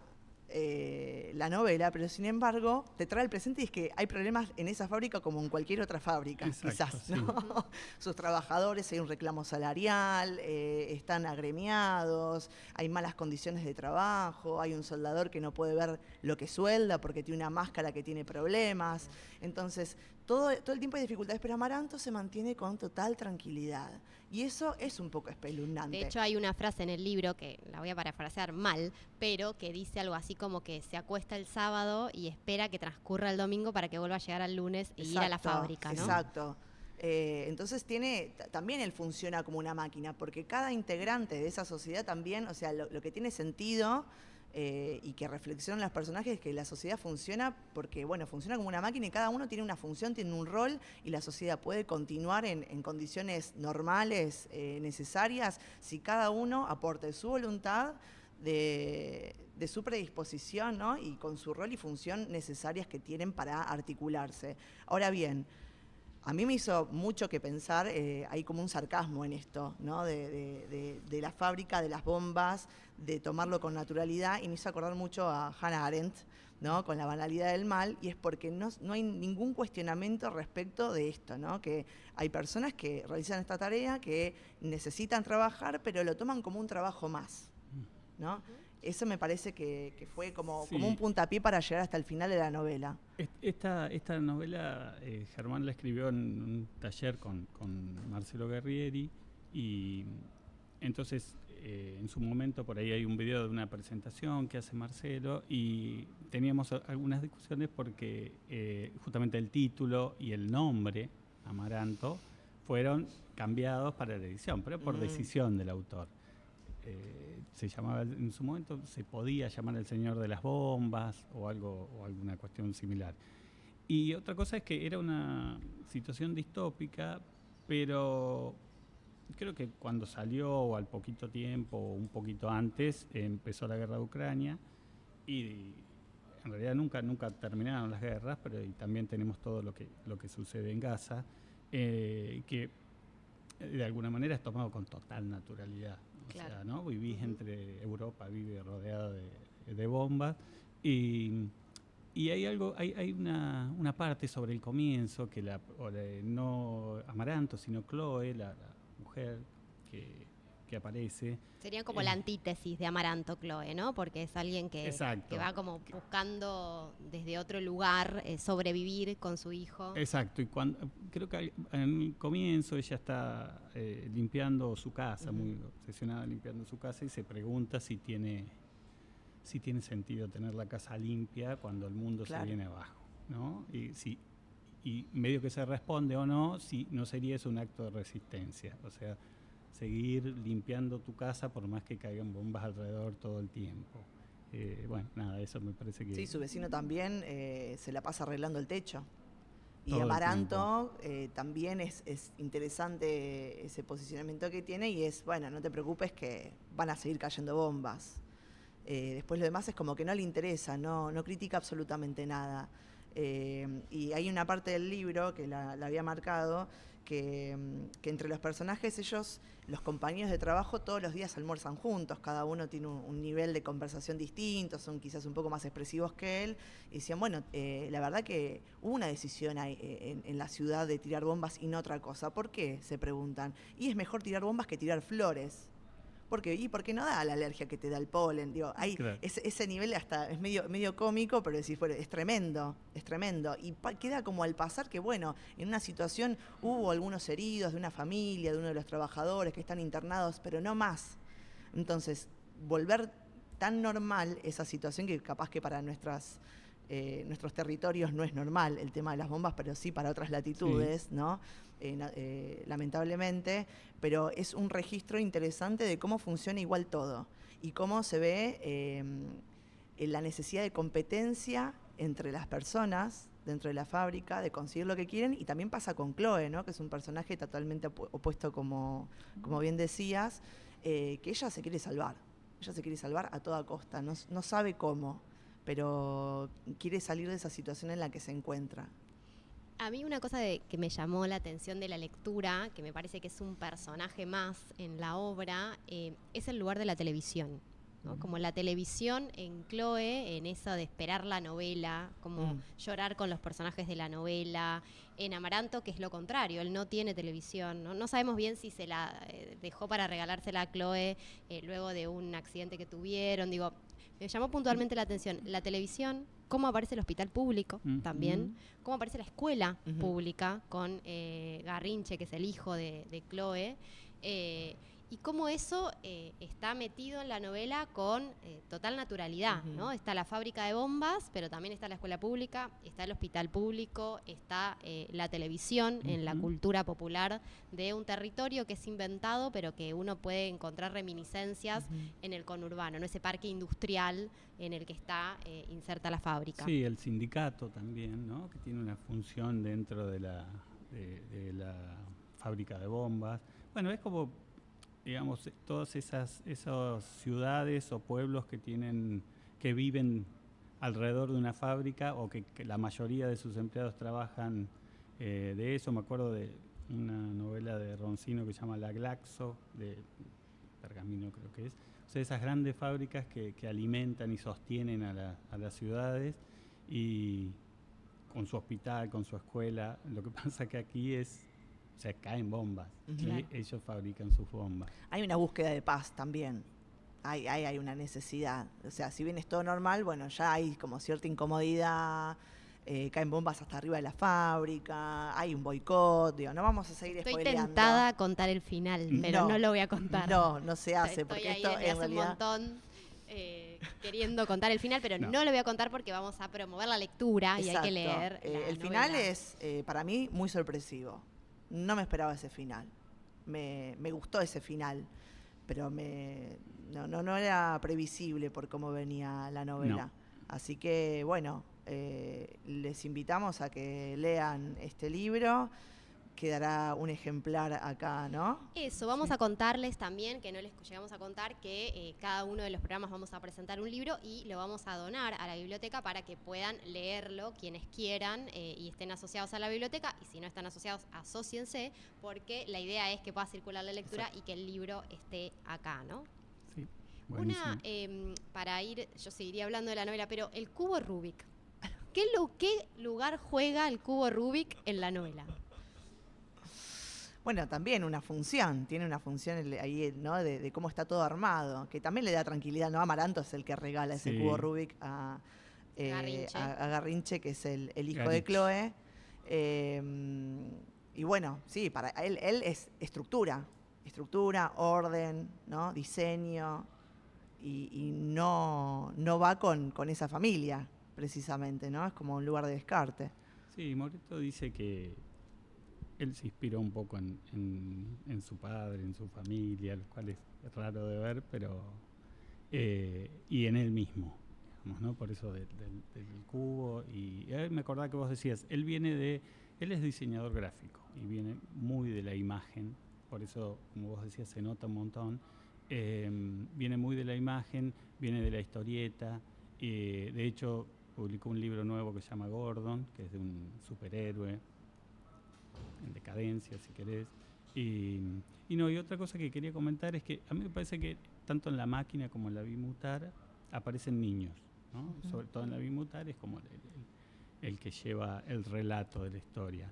la novela, pero sin embargo te trae el presente, y es que hay problemas en esa fábrica como en cualquier otra fábrica. Exacto, quizás, ¿no? Sus trabajadores, hay un reclamo salarial, están agremiados, hay malas condiciones de trabajo, hay un soldador que no puede ver lo que suelda porque tiene una máscara que tiene problemas. Entonces todo el tiempo hay dificultades, pero Amaranto se mantiene con total tranquilidad, y eso es un poco espeluznante. De hecho, hay una frase en el libro, que la voy a parafrasear mal, pero que dice algo así como que se acuesta el sábado y espera que transcurra el domingo para que vuelva a llegar al lunes e ir a la fábrica, ¿no? Exacto. Entonces también él funciona como una máquina, porque cada integrante de esa sociedad también, o sea, lo que tiene sentido y que reflexionan los personajes es que la sociedad funciona porque, bueno, funciona como una máquina y cada uno tiene una función, tiene un rol, y la sociedad puede continuar en condiciones normales, necesarias, si cada uno aporta su voluntad, de su predisposición, ¿no? Y con su rol y función necesarias que tienen para articularse. Ahora bien, a mí me hizo mucho que pensar, hay como un sarcasmo en esto, ¿no? De la fábrica, de las bombas, de tomarlo con naturalidad, y me hizo acordar mucho a Hannah Arendt, ¿no? Con la banalidad del mal, y es porque no hay ningún cuestionamiento respecto de esto, ¿no? Que hay personas que realizan esta tarea, que necesitan trabajar, pero lo toman como un trabajo más, ¿no? Eso me parece que fue como un puntapié para llegar hasta el final de la novela. Esta novela Germán la escribió en un taller con Marcelo Guerrieri, y entonces en su momento por ahí hay un video de una presentación que hace Marcelo, y teníamos algunas discusiones porque justamente el título y el nombre, Amaranto, fueron cambiados para la edición, pero por decisión del autor. Se llamaba en su momento, se podía llamar El Señor de las Bombas o alguna cuestión similar. Y otra cosa es que era una situación distópica, pero creo que cuando salió, o al poquito tiempo, o un poquito antes, empezó la guerra de Ucrania, y en realidad nunca terminaron las guerras, pero y también tenemos todo lo que sucede en Gaza, que de alguna manera es tomado con total naturalidad. Claro. O sea, ¿no? Vivís entre Europa, vive rodeada de bombas, y hay una parte sobre el comienzo que no Amaranto, sino Chloe, la mujer que aparece. Serían como la antítesis de Amaranto, Chloe, ¿no? Porque es alguien que va como buscando desde otro lugar sobrevivir con su hijo. Exacto, y creo que en el comienzo ella está limpiando su casa, muy obsesionada limpiando su casa, y se pregunta si tiene sentido tener la casa limpia cuando el mundo se viene abajo, ¿no? Y medio que se responde o no, si no sería eso un acto de resistencia, o sea, seguir limpiando tu casa por más que caigan bombas alrededor todo el tiempo. Bueno, nada, eso me parece que... Sí, su vecino también se la pasa arreglando el techo. Y todo Amaranto también es interesante ese posicionamiento que tiene, y es, bueno, no te preocupes que van a seguir cayendo bombas. Después lo demás es como que no le interesa, no critica absolutamente nada. Y hay una parte del libro que la había marcado, que entre los personajes ellos, los compañeros de trabajo, todos los días almuerzan juntos, cada uno tiene un nivel de conversación distinto, son quizás un poco más expresivos que él, y decían, bueno, la verdad que hubo una decisión en la ciudad de tirar bombas y no otra cosa. ¿Por qué? Se preguntan. Y es mejor tirar bombas que tirar flores. ¿Por qué? Y porque no da la alergia que te da el polen. Digo, hay Claro. ese nivel hasta es medio cómico, pero decís, bueno, es tremendo, es tremendo. Y queda como al pasar que, bueno, en una situación hubo algunos heridos de una familia, de uno de los trabajadores que están internados, pero no más. Entonces, volver tan normal esa situación que capaz que para nuestros territorios no es normal el tema de las bombas, pero sí para otras latitudes, ¿no? Lamentablemente, pero es un registro interesante de cómo funciona igual todo y cómo se ve la necesidad de competencia entre las personas dentro de la fábrica, de conseguir lo que quieren, y también pasa con Chloe, ¿no? Que es un personaje totalmente opuesto, como bien decías, que ella se quiere salvar a toda costa, no sabe cómo, pero quiere salir de esa situación en la que se encuentra. A mí una cosa que me llamó la atención de la lectura, que me parece que es un personaje más en la obra, es el lugar de la televisión, ¿no? Como la televisión en Chloe, en eso de esperar la novela, como llorar con los personajes de la novela. En Amaranto, que es lo contrario, él no tiene televisión, no sabemos bien si se la dejó para regalársela a Chloe luego de un accidente que tuvieron. Digo, me llamó puntualmente la atención la televisión, cómo aparece el hospital público también, cómo aparece la escuela pública con Garrinche, que es el hijo de Chloe, y cómo eso está metido en la novela con total naturalidad, ¿no? Está la fábrica de bombas, pero también está la escuela pública, está el hospital público, está la televisión en la cultura popular de un territorio que es inventado, pero que uno puede encontrar reminiscencias en el conurbano, ¿no? Ese parque industrial en el que está inserta la fábrica. Sí, el sindicato también, ¿no? Que tiene una función dentro de la fábrica de bombas. Bueno, es como, digamos, todas esas ciudades o pueblos que viven alrededor de una fábrica, o que la mayoría de sus empleados trabajan de eso. Me acuerdo de una novela de Roncino que se llama La Glaxo, de Pergamino creo que es. O sea, esas grandes fábricas que alimentan y sostienen a las ciudades, y con su hospital, con su escuela. Lo que pasa que aquí o sea, caen bombas, y ellos fabrican sus bombas. Hay una búsqueda de paz también. Hay una necesidad. O sea, si bien es todo normal, bueno, ya hay como cierta incomodidad, caen bombas hasta arriba de la fábrica, hay un boicot, digo, no vamos a seguir spoileando. Estoy tentada a contar el final, pero no lo voy a contar. No se hace, Estoy porque ahí esto desde en hace un realidad... montón queriendo contar el final, pero no lo voy a contar porque vamos a promover la lectura. Exacto. Y hay que leer la el novela. final es, para mí, muy sorpresivo. No me esperaba ese final. Me gustó ese final, pero no era previsible por cómo venía la novela. No. Así que, bueno, les invitamos a que lean este libro. Quedará un ejemplar acá, ¿no? Eso, vamos a contarles también, que no les llegamos a contar, que cada uno de los programas vamos a presentar un libro y lo vamos a donar a la biblioteca para que puedan leerlo quienes quieran y estén asociados a la biblioteca, y si no están asociados, asóciense, porque la idea es que pueda circular la lectura y que el libro esté acá, ¿no? Sí, buenísimo. Para ir, yo seguiría hablando de la novela, pero el cubo Rubik. ¿Qué lugar juega el cubo Rubik en la novela? Bueno, también tiene una función ahí, ¿no? De cómo está todo armado, que también le da tranquilidad, ¿no? Amaranto es el que regala ese cubo Rubik a Garrinche, que es el hijo Garrinche. de Chloe. Y bueno, sí, para él es estructura, orden, ¿no? Diseño, y no va con esa familia, precisamente, ¿no? Es como un lugar de descarte. Sí, Moreto dice que él se inspiró un poco en su padre, en su familia, lo cual es raro de ver, pero y en él mismo, digamos, ¿no? Por eso del cubo. Y me acordaba que vos decías, él es diseñador gráfico y viene muy de la imagen, por eso, como vos decías, se nota un montón. Viene muy de la imagen, viene de la historieta. De hecho, publicó un libro nuevo que se llama Gordon, que es de un superhéroe. en decadencia, si querés. Y otra cosa que quería comentar es que a mí me parece que tanto en La Máquina como en La Bimutar aparecen niños, ¿no? Sobre todo en La Bimutar es como el que lleva el relato de la historia.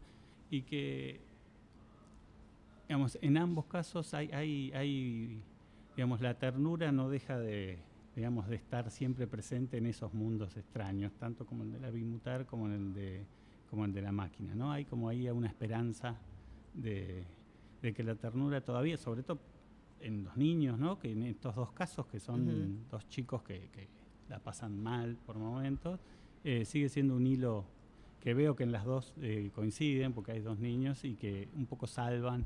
Y que, digamos, en ambos casos hay digamos, la ternura no deja de estar siempre presente en esos mundos extraños, tanto como el de La Bimutar como el de La Máquina, ¿no? Hay como ahí una esperanza de que la ternura todavía, sobre todo en los niños, ¿no? Que en estos dos casos, que son dos chicos que la pasan mal por momentos, sigue siendo un hilo que veo que en las dos coinciden, porque hay dos niños y que un poco salvan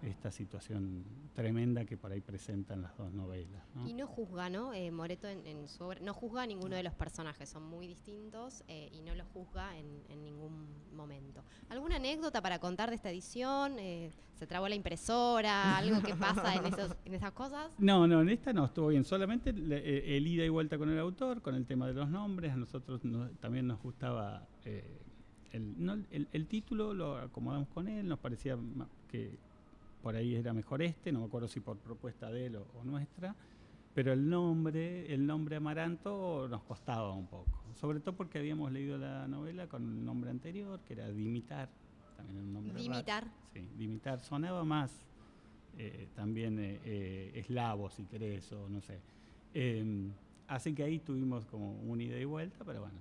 esta situación tremenda que por ahí presentan las dos novelas, ¿no? Y no juzga, ¿no? Moreto en su obra no juzga a ninguno de los personajes, son muy distintos y no los juzga en ningún momento. ¿Alguna anécdota para contar de esta edición? ¿Se trabó la impresora? ¿Algo que pasa en esas cosas? No, en esta no estuvo bien, solamente el ida y vuelta con el autor, con el tema de los nombres. A nosotros también nos gustaba el título, lo acomodamos con él, nos parecía que por ahí era mejor no me acuerdo si por propuesta de él o nuestra, pero el nombre Amaranto nos costaba un poco, sobre todo porque habíamos leído la novela con el nombre anterior, que era Dimitar, también un nombre Dimitar. raro. Sí, Dimitar, sonaba más también eslavo, si querés, o no sé. Así que ahí tuvimos como una ida y vuelta, pero bueno,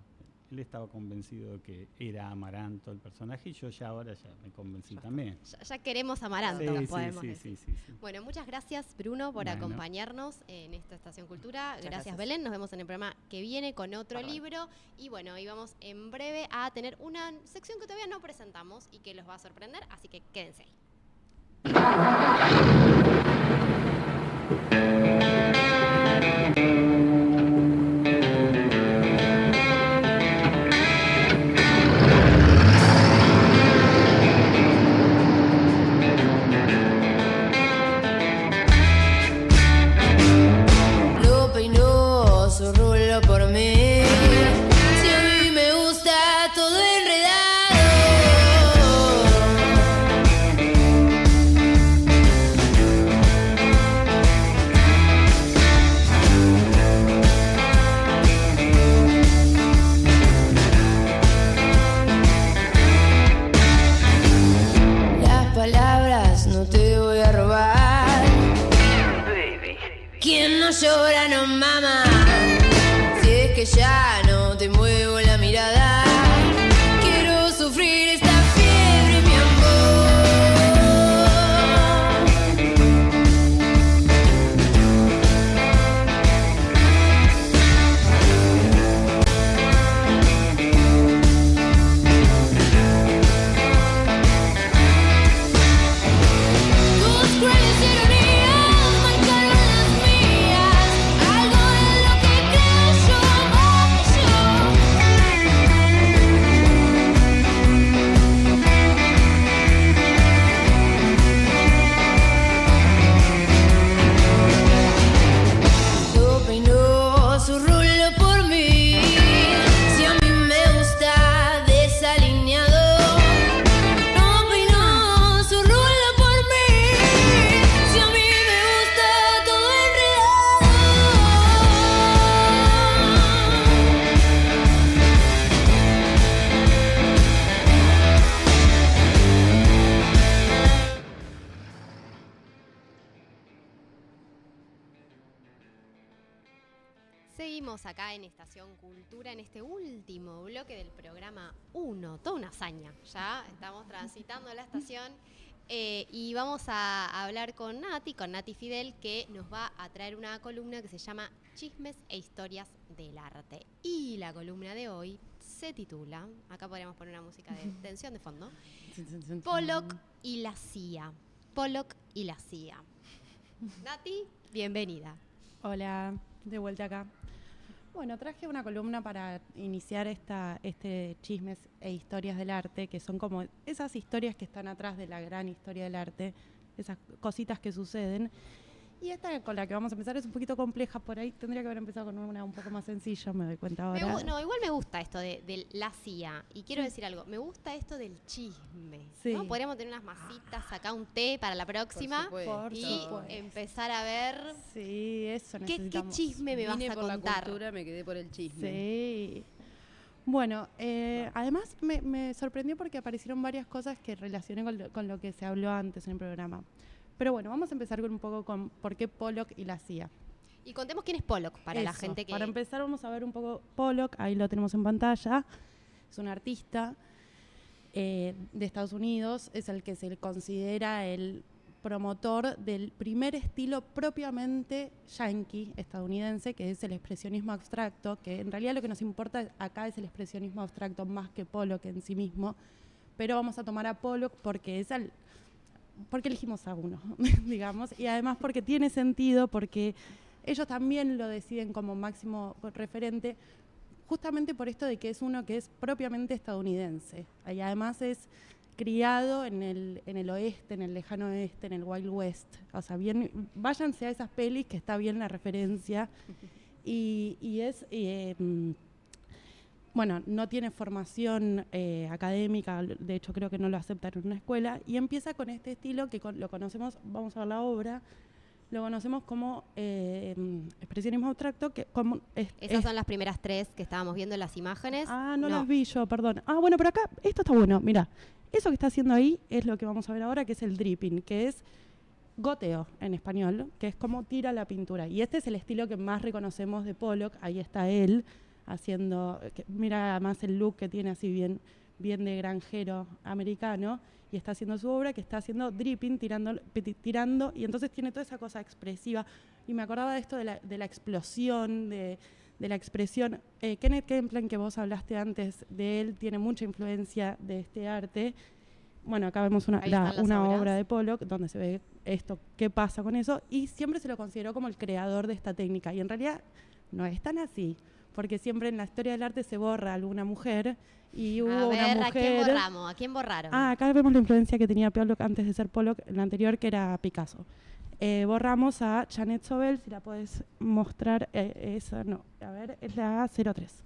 él estaba convencido de que era Amaranto el personaje y yo ahora me convencí también. Ya queremos Amaranto, podemos decir. Sí. Bueno, muchas gracias, Bruno, por acompañarnos en esta Estación Cultura. Gracias, Belén. Nos vemos en el programa que viene con otro libro. Y bueno, y vamos en breve a tener una sección que todavía no presentamos y que los va a sorprender, así que quédense ahí. Lo peinó su rulo por mí. Si a mí me gusta todo enredado. Las palabras no te voy a robar. Quien no llora no mama. Si es que ya no te muevo la mirada. Quiero sufrir esta fiebre, mi amor. Tus crueles ironías marcaron las mías. Algo de lo que creo yo, Lo peinó su rulo por mí. Si a mí me gusta desalineado. Lo peinó su rulo por mí. Si a mí me gusta todo enredado. Seguimos acá en Estación Cultura, en este último bloque del programa 1, toda una hazaña. Ya estamos transitando la estación y vamos a hablar con Nati Fidel, que nos va a traer una columna que se llama Chismes e Historias del Arte. Y la columna de hoy se titula, acá podríamos poner una música de tensión de fondo, Pollock y la CIA. Pollock y la CIA. Nati, bienvenida. Hola, de vuelta acá. Bueno, traje una columna para iniciar este chismes e historias del arte, que son como esas historias que están atrás de la gran historia del arte, esas cositas que suceden. Y esta con la que vamos a empezar es un poquito compleja por ahí. Tendría que haber empezado con una un poco más sencilla, me doy cuenta ahora. No, igual me gusta esto de la CIA. Y quiero decir algo, me gusta esto del chisme. Sí. ¿No? Podríamos tener unas masitas, acá un té para la próxima. Por Y supuesto. empezar a ver Sí, eso qué necesitamos. chisme me vas Vine a por la contar. cultura, me quedé por el chisme. Sí. Bueno, además me sorprendió porque aparecieron varias cosas que relacioné con lo que se habló antes en el programa. Pero bueno, vamos a empezar un poco con por qué Pollock y la CIA. Y contemos quién es Pollock para la Eso, gente que... Para empezar vamos a ver un poco Pollock, ahí lo tenemos en pantalla. Es un artista de Estados Unidos, es el que se considera el promotor del primer estilo propiamente yankee, estadounidense, que es el expresionismo abstracto, que en realidad lo que nos importa acá es el expresionismo abstracto más que Pollock en sí mismo, pero vamos a tomar a Pollock porque porque elegimos a uno, digamos, y además porque tiene sentido, porque ellos también lo deciden como máximo referente, justamente por esto de que es uno que es propiamente estadounidense, y además es criado en el oeste, en el lejano oeste, en el Wild West. O sea, bien, váyanse a esas pelis que está bien la referencia. Y es, bueno, no tiene formación académica, de hecho creo que no lo aceptan en una escuela, y empieza con este estilo que lo conocemos, vamos a ver la obra, lo conocemos como expresionismo abstracto. Esas son las primeras tres que estábamos viendo en las imágenes. No las vi yo, perdón. Bueno, pero acá esto está bueno, mira. Eso que está haciendo ahí es lo que vamos a ver ahora, que es el dripping, que es goteo en español, que es como tira la pintura. Y este es el estilo que más reconocemos de Pollock. Ahí está él haciendo, mira además el look que tiene así bien de granjero americano, y está haciendo su obra, que está haciendo dripping, tirando, y entonces tiene toda esa cosa expresiva. Y me acordaba de esto de la explosión, de la expresión. Kenneth Kaplan, que vos hablaste antes de él, tiene mucha influencia de este arte. Bueno, acá vemos una obra de Pollock donde se ve esto, qué pasa con eso, y siempre se lo consideró como el creador de esta técnica, y en realidad no es tan así, porque siempre en la historia del arte se borra alguna mujer, y hubo una mujer... ¿A quién borraron? Acá vemos la influencia que tenía Pollock antes de ser Pollock, en la anterior, que era Picasso. Borramos a Janet Sobel, si la podés mostrar, esa no, a ver, es la 03.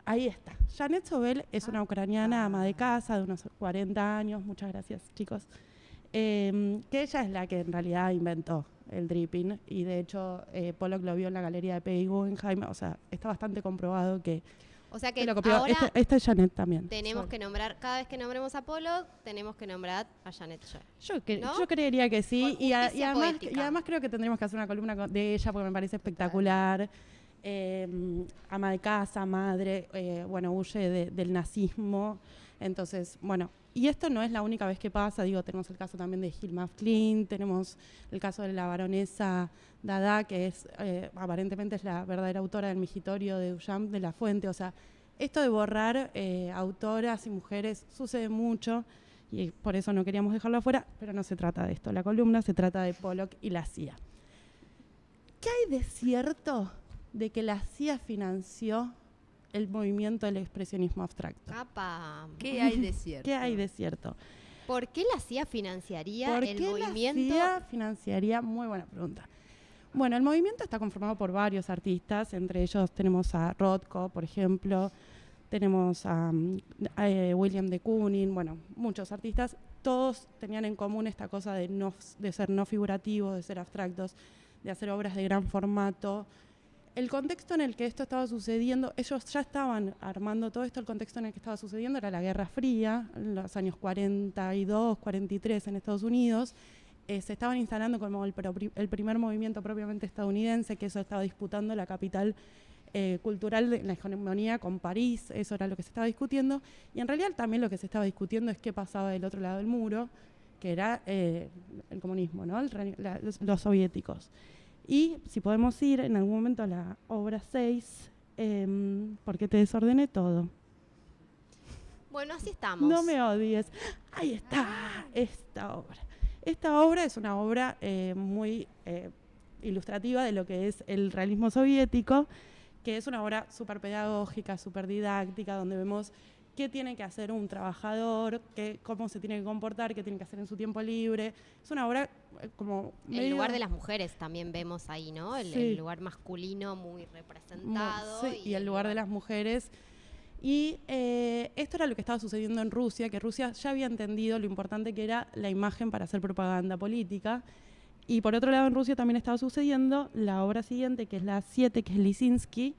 Ahí está. Janet Sobel es una ucraniana ama de casa de unos 40 años, muchas gracias chicos, que ella es la que en realidad inventó el dripping, y de hecho Pollock lo vio en la galería de Peggy Guggenheim, o sea, está bastante comprobado que... O sea que lo copió. ahora esta es Janet también. tenemos que nombrar, cada vez que nombremos a Pollock, tenemos que nombrar a Janet Sobel. Yo creería que sí, Por y justicia además, poética. creo que tendríamos que hacer una columna de ella porque me parece espectacular. Ama de casa, madre, bueno, huye del nazismo. Entonces, bueno, y esto no es la única vez que pasa, digo, tenemos el caso también de Hilma af Klint, tenemos el caso de la baronesa Dada, que es aparentemente es la verdadera autora del Migitorio de Duchamp de la Fuente. O sea, esto de borrar autoras y mujeres sucede mucho, y por eso no queríamos dejarlo afuera, pero no se trata de esto. La columna se trata de Pollock y la CIA. ¿Qué hay de cierto de que la CIA financió el movimiento del expresionismo abstracto? ¡Apa! ¿Qué hay de cierto? ¿Qué hay de cierto? ¿Por qué la CIA financiaría ¿Por el qué movimiento? la CIA financiaría? Muy buena pregunta. Bueno, el movimiento está conformado por varios artistas, entre ellos tenemos a Rothko, por ejemplo, tenemos a William de Kooning, bueno, muchos artistas. Todos tenían en común esta cosa de ser no figurativos, de ser abstractos, de hacer obras de gran formato. El contexto en el que esto estaba sucediendo, ellos ya estaban armando todo esto, el contexto en el que estaba sucediendo era la Guerra Fría, en los años 42, 43 en Estados Unidos. Se estaban instalando como el primer movimiento propiamente estadounidense, que eso estaba disputando la capital cultural de la hegemonía con París, eso era lo que se estaba discutiendo, y en realidad también lo que se estaba discutiendo es qué pasaba del otro lado del muro, que era el comunismo, ¿no? Los soviéticos. Y si podemos ir en algún momento a la obra 6, porque te desordené todo. Bueno, así estamos. No me odies. Ahí está, esta obra. Esta obra es una obra muy ilustrativa de lo que es el realismo soviético, que es una obra súper pedagógica, súper didáctica, donde vemos qué tiene que hacer un trabajador, cómo se tiene que comportar, qué tiene que hacer en su tiempo libre. Es una obra como el lugar de las mujeres también vemos ahí, ¿no? El lugar masculino muy representado. Sí, y el lugar de las mujeres. Y esto era lo que estaba sucediendo en Rusia, que Rusia ya había entendido lo importante que era la imagen para hacer propaganda política. Y por otro lado, en Rusia también estaba sucediendo la obra siguiente, que es la 7, que es Lisinski,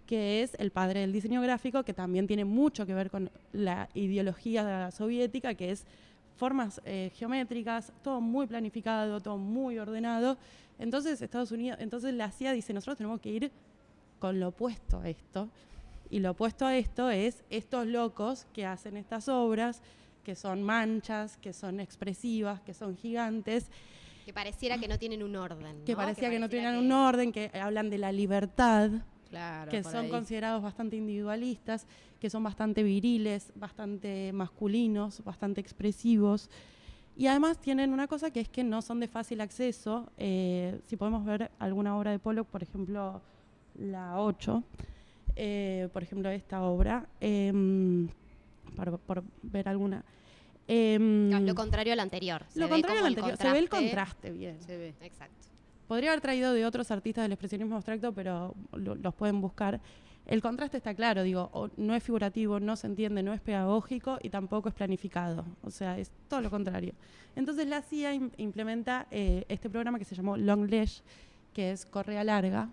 que es el padre del diseño gráfico, que también tiene mucho que ver con la ideología soviética, que es formas geométricas, todo muy planificado, todo muy ordenado. Entonces la CIA dice, nosotros tenemos que ir con lo opuesto a esto. Y lo opuesto a esto es estos locos que hacen estas obras, que son manchas, que son expresivas, que son gigantes. Que pareciera que no tienen un orden, ¿no? Que parecía que no tenían un orden, que hablan de la libertad. Claro, que son considerados bastante individualistas, que son bastante viriles, bastante masculinos, bastante expresivos. Y además tienen una cosa que es que no son de fácil acceso. Si podemos ver alguna obra de Pollock, por ejemplo, la 8, por ejemplo, esta obra, por ver alguna. Lo contrario al anterior. Se ve el contraste bien. Se ve. Exacto. Podría haber traído de otros artistas del expresionismo abstracto, pero los pueden buscar. El contraste está claro, no es figurativo, no se entiende, no es pedagógico y tampoco es planificado. O sea, es todo lo contrario. Entonces la CIA implementa este programa que se llamó Long Leash, que es correa larga,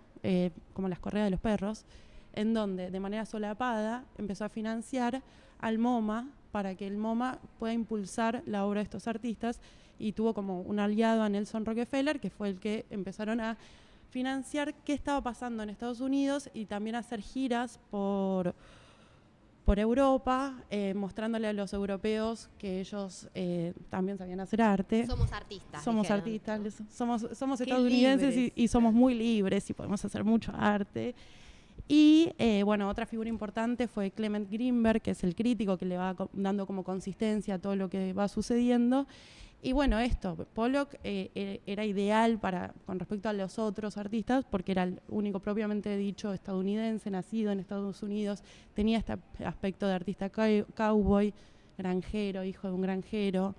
como las correas de los perros, en donde de manera solapada empezó a financiar al MoMA para que el MoMA pueda impulsar la obra de estos artistas, y tuvo como un aliado a Nelson Rockefeller, que fue el que empezaron a financiar qué estaba pasando en Estados Unidos y también a hacer giras por Europa, mostrándole a los europeos que ellos también sabían hacer arte. Somos artistas. Somos dijeron, artistas, ¿no? somos estadounidenses y somos muy libres y podemos hacer mucho arte. Y otra figura importante fue Clement Greenberg, que es el crítico que le va dando como consistencia a todo lo que va sucediendo. Y bueno, Pollock era ideal con respecto a los otros artistas, porque era el único propiamente dicho estadounidense, nacido en Estados Unidos, tenía este aspecto de artista cowboy, granjero, hijo de un granjero.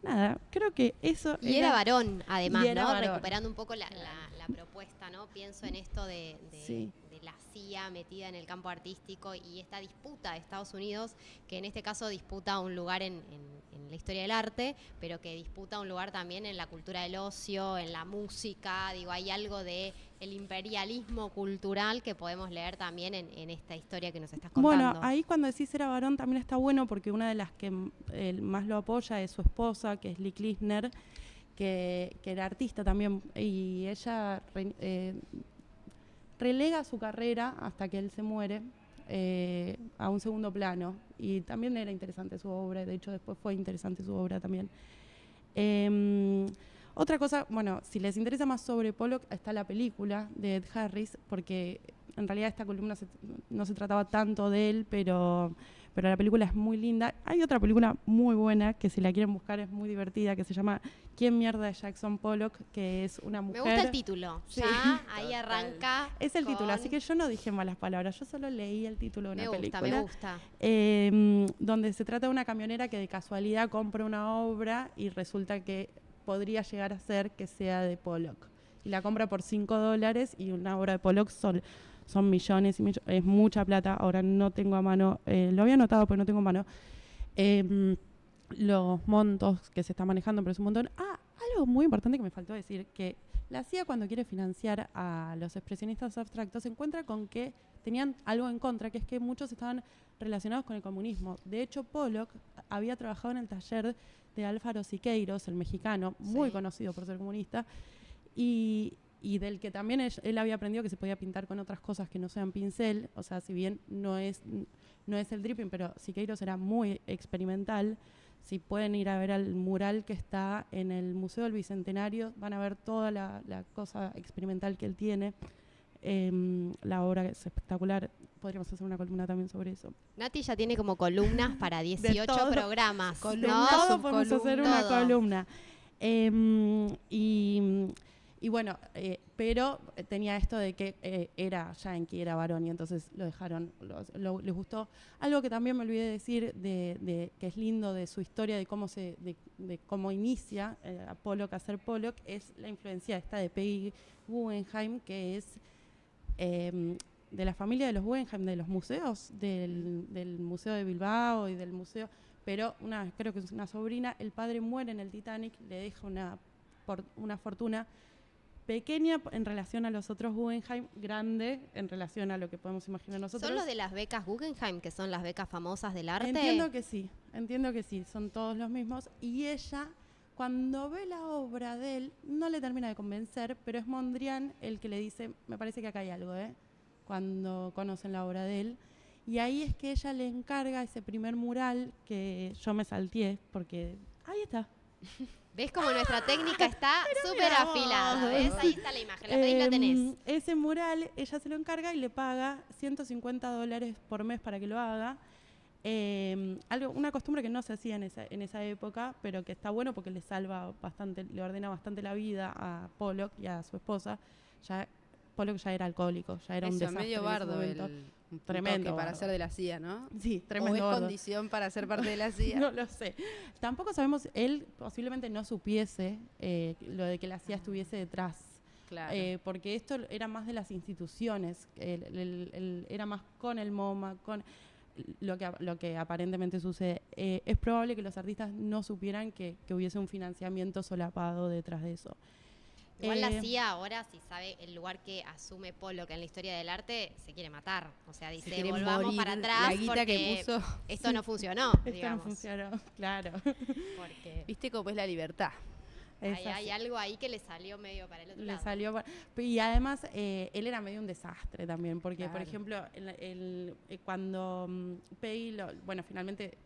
Nada, creo que eso... Y era varón, además, era ¿no? varón. Recuperando un poco la propuesta, ¿no? Pienso en esto de la CIA metida en el campo artístico y esta disputa de Estados Unidos, que en este caso disputa un lugar en la historia del arte, pero que disputa un lugar también en la cultura del ocio, en la música. Hay algo de el imperialismo cultural que podemos leer también en esta historia que nos estás contando. Bueno, ahí cuando decís era varón también está bueno, porque una de las que más lo apoya es su esposa, que es Lee Klisner, que era artista también, y ella relega su carrera hasta que él se muere a un segundo plano, y también era interesante su obra, de hecho después fue interesante su obra también. Otra cosa, si les interesa más sobre Pollock, está la película de Ed Harris, porque en realidad esta columna no se trataba tanto de él, pero la película es muy linda. Hay otra película muy buena, que si la quieren buscar es muy divertida, que se llama ¿Quién mierda es Jackson Pollock?, que es una mujer... Me gusta el título, Sí. ya ahí arranca. Es el título, así que yo no dije malas palabras, yo solo leí el título de una película. Me gusta. Donde se trata de una camionera que de casualidad compra una obra y resulta que podría llegar a ser que sea de Pollock. Y la compra por $5, y una obra de Pollock son millones y millones, es mucha plata. Ahora no tengo a mano, lo había anotado pero no tengo a mano los montos que se está manejando, pero es un montón. Algo muy importante que me faltó decir, que la CIA, cuando quiere financiar a los expresionistas abstractos, se encuentra con que tenían algo en contra, que es que muchos estaban relacionados con el comunismo. De hecho, Pollock había trabajado en el taller de Álvaro Siqueiros, el mexicano, muy conocido por ser comunista, y del que también él había aprendido que se podía pintar con otras cosas que no sean pincel. O sea, si bien no es el dripping, pero Siqueiros era muy experimental. Si pueden ir a ver al mural que está en el Museo del Bicentenario, van a ver toda la cosa experimental que él tiene. La obra es espectacular. Podríamos hacer una columna también sobre eso. Nati ya tiene como columnas para 18 programas. De todo podemos hacer una columna. pero tenía esto de que era yankee, era varón, y entonces lo dejaron, les gustó. Algo que también me olvidé de decir, de que es lindo de su historia, de cómo inicia a Pollock a ser Pollock, es la influencia esta de Peggy Guggenheim, que es de la familia de los Guggenheim, de los museos, del Museo de Bilbao y del museo, pero creo que es una sobrina. El padre muere en el Titanic, le deja una fortuna pequeña en relación a los otros Guggenheim, grande en relación a lo que podemos imaginar nosotros. ¿Son los de las becas Guggenheim, que son las becas famosas del arte? Entiendo que sí, son todos los mismos. Y ella, cuando ve la obra de él, no le termina de convencer, pero es Mondrian el que le dice, me parece que acá hay algo, cuando conocen la obra de él. Y ahí es que ella le encarga ese primer mural que yo me salteé, porque ahí está. ¿Ves cómo nuestra técnica está súper afilada? ¿Ves? Ahí está la imagen, la pedís, la tenés. Ese mural, ella se lo encarga y le paga $150 por mes para que lo haga. Una costumbre que no se hacía en esa época, pero que está bueno porque le ordena bastante la vida a Pollock y a su esposa. Pollock ya era alcohólico, ya era un desastre. Medio bardo, tremendo para ser de la CIA, ¿no? Sí, tremendo. ¿O es bardo. Condición para ser parte de la CIA? No lo sé. Tampoco sabemos, él posiblemente no supiese lo de que la CIA estuviese detrás. Claro. Porque esto era más de las instituciones, era más con el MoMA, con lo que aparentemente sucede. Es probable que los artistas no supieran que hubiese un financiamiento solapado detrás de eso. Igual la CIA ahora, si sabe el lugar que asume Pollock en la historia del arte, se quiere matar. O sea, dice, volvamos para atrás la guita porque que puso. esto no funcionó, Esto digamos. no funcionó, claro. Porque ¿Viste cómo es la libertad? hay algo ahí que le salió medio para el otro lado. Y además él era medio un desastre también, porque Claro. por ejemplo, cuando Peggy, finalmente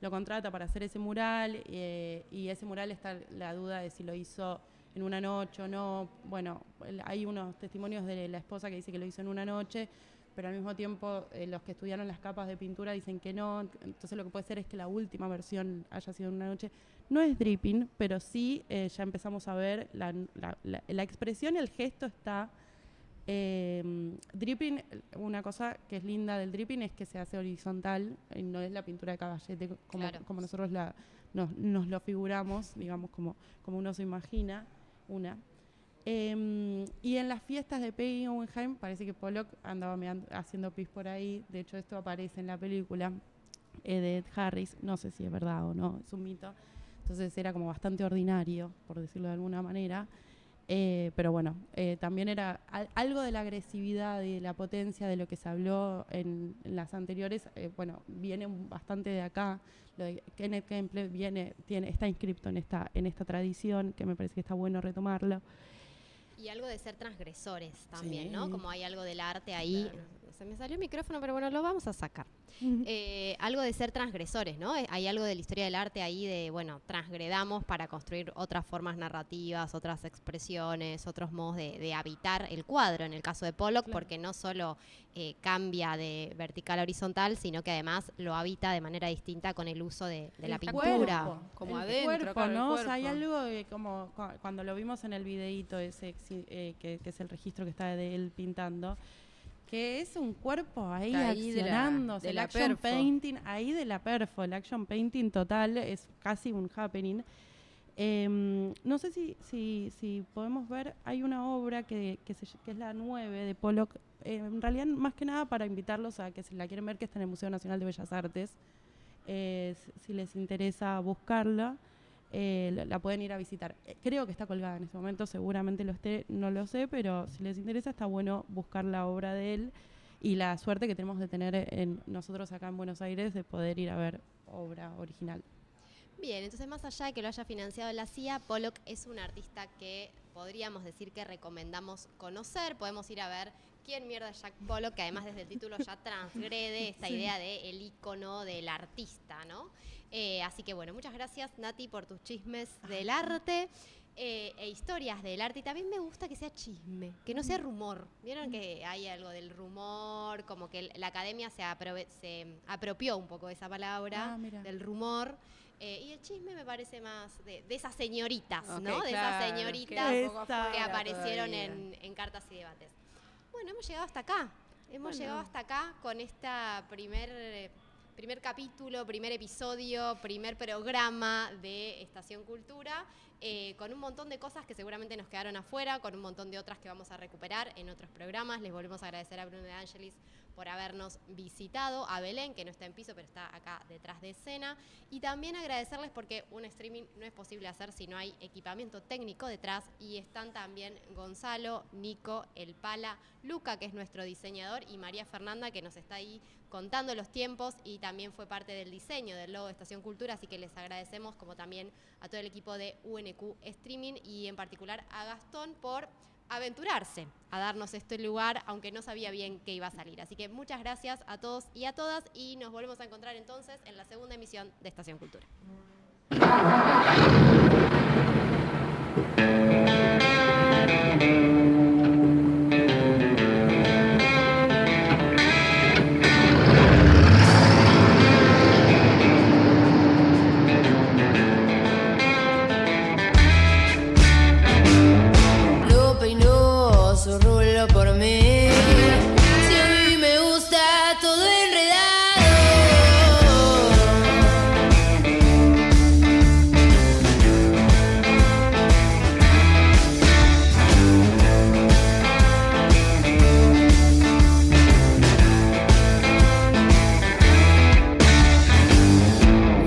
lo contrata para hacer ese mural, y ese mural está la duda de si lo hizo en una noche o no. Bueno, hay unos testimonios de la esposa que dice que lo hizo en una noche, pero al mismo tiempo los que estudiaron las capas de pintura dicen que no. Entonces lo que puede ser es que la última versión haya sido en una noche. No es dripping, pero sí ya empezamos a ver la expresión, el gesto está. Dripping, una cosa que es linda del dripping es que se hace horizontal, y no es la pintura de Caballete como nosotros nos lo figuramos, digamos, como uno se imagina una. Y en las fiestas de Peggy Guggenheim parece que Pollock andaba haciendo pis por ahí. De hecho, esto aparece en la película de Ed Harris. No sé si es verdad o no, es un mito. Entonces era como bastante ordinario, por decirlo de alguna manera. Pero bueno, también era algo de la agresividad, de la potencia de lo que se habló en las anteriores. Viene bastante de acá. Lo de Kenneth Kemple está inscripto en esta tradición, que me parece que está bueno retomarlo. Y algo de ser transgresores también, Sí. ¿no? Como hay algo del arte ahí. Claro. Se me salió el micrófono, pero bueno, lo vamos a sacar. Algo de ser transgresores, ¿no? Hay algo de la historia del arte ahí de, transgredamos para construir otras formas narrativas, otras expresiones, otros modos de habitar el cuadro, en el caso de Pollock, Claro. porque no solo cambia de vertical a horizontal, sino que además lo habita de manera distinta con el uso de la pintura. Cuerpo, Como el adentro, cuerpo, claro, el ¿no? O sea, hay cuerpo. algo de como cuando lo vimos en el videíto ese que es el registro que está de él pintando, que es un cuerpo ahí accionándose, de el la action perfo. painting ahí de la perfo, el action painting total es casi un happening. No sé si podemos ver, hay una obra que es la 9 de Pollock, en realidad más que nada para invitarlos a que si la quieren ver, que está en el Museo Nacional de Bellas Artes, si les interesa buscarla, la pueden ir a visitar. Creo que está colgada en este momento, seguramente lo esté, no lo sé, pero si les interesa está bueno buscar la obra de él, y la suerte que tenemos de tener nosotros acá en Buenos Aires de poder ir a ver obra original. Bien, entonces más allá de que lo haya financiado la CIA, Pollock es un artista que podríamos decir que recomendamos conocer. Podemos ir a ver quién mierda es Jack Pollock, que además desde el título ya transgrede esta idea de el ícono del artista, ¿no? Así que bueno, muchas gracias Nati por tus chismes del arte e historias del arte. Y también me gusta que sea chisme, que no sea rumor. ¿Vieron que hay algo del rumor? Como que la academia se apropió un poco de esa palabra, Mira. del rumor. Y el chisme me parece más de esas señoritas, Ok, ¿no? De claro, esas señoritas queda un poco que afuera aparecieron todavía. en Cartas y Debates. Bueno, hemos llegado hasta acá. Hemos llegado hasta acá con esta primer capítulo, primer episodio, primer programa de Estación Cultura, con un montón de cosas que seguramente nos quedaron afuera, con un montón de otras que vamos a recuperar en otros programas. Les volvemos a agradecer a Bruno de Angelis por habernos visitado, a Belén, que no está en piso, pero está acá detrás de escena, y también agradecerles porque un streaming no es posible hacer si no hay equipamiento técnico detrás, y están también Gonzalo, Nico, El Pala, Luca, que es nuestro diseñador, y María Fernanda, que nos está ahí contando los tiempos y también fue parte del diseño del logo de Estación Cultura, así que les agradecemos, como también a todo el equipo de UNQ Streaming y en particular a Gastón por aventurarse a darnos este lugar, aunque no sabía bien qué iba a salir. Así que muchas gracias a todos y a todas y nos volvemos a encontrar entonces en la segunda emisión de Estación Cultura. Lo peinó su rulo por mí. Si a mí me gusta todo enredado.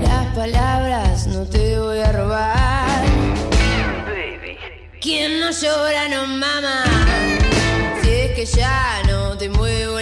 Las palabras no te voy a robar. Quien no llora no mama. Si es que ya no te muevo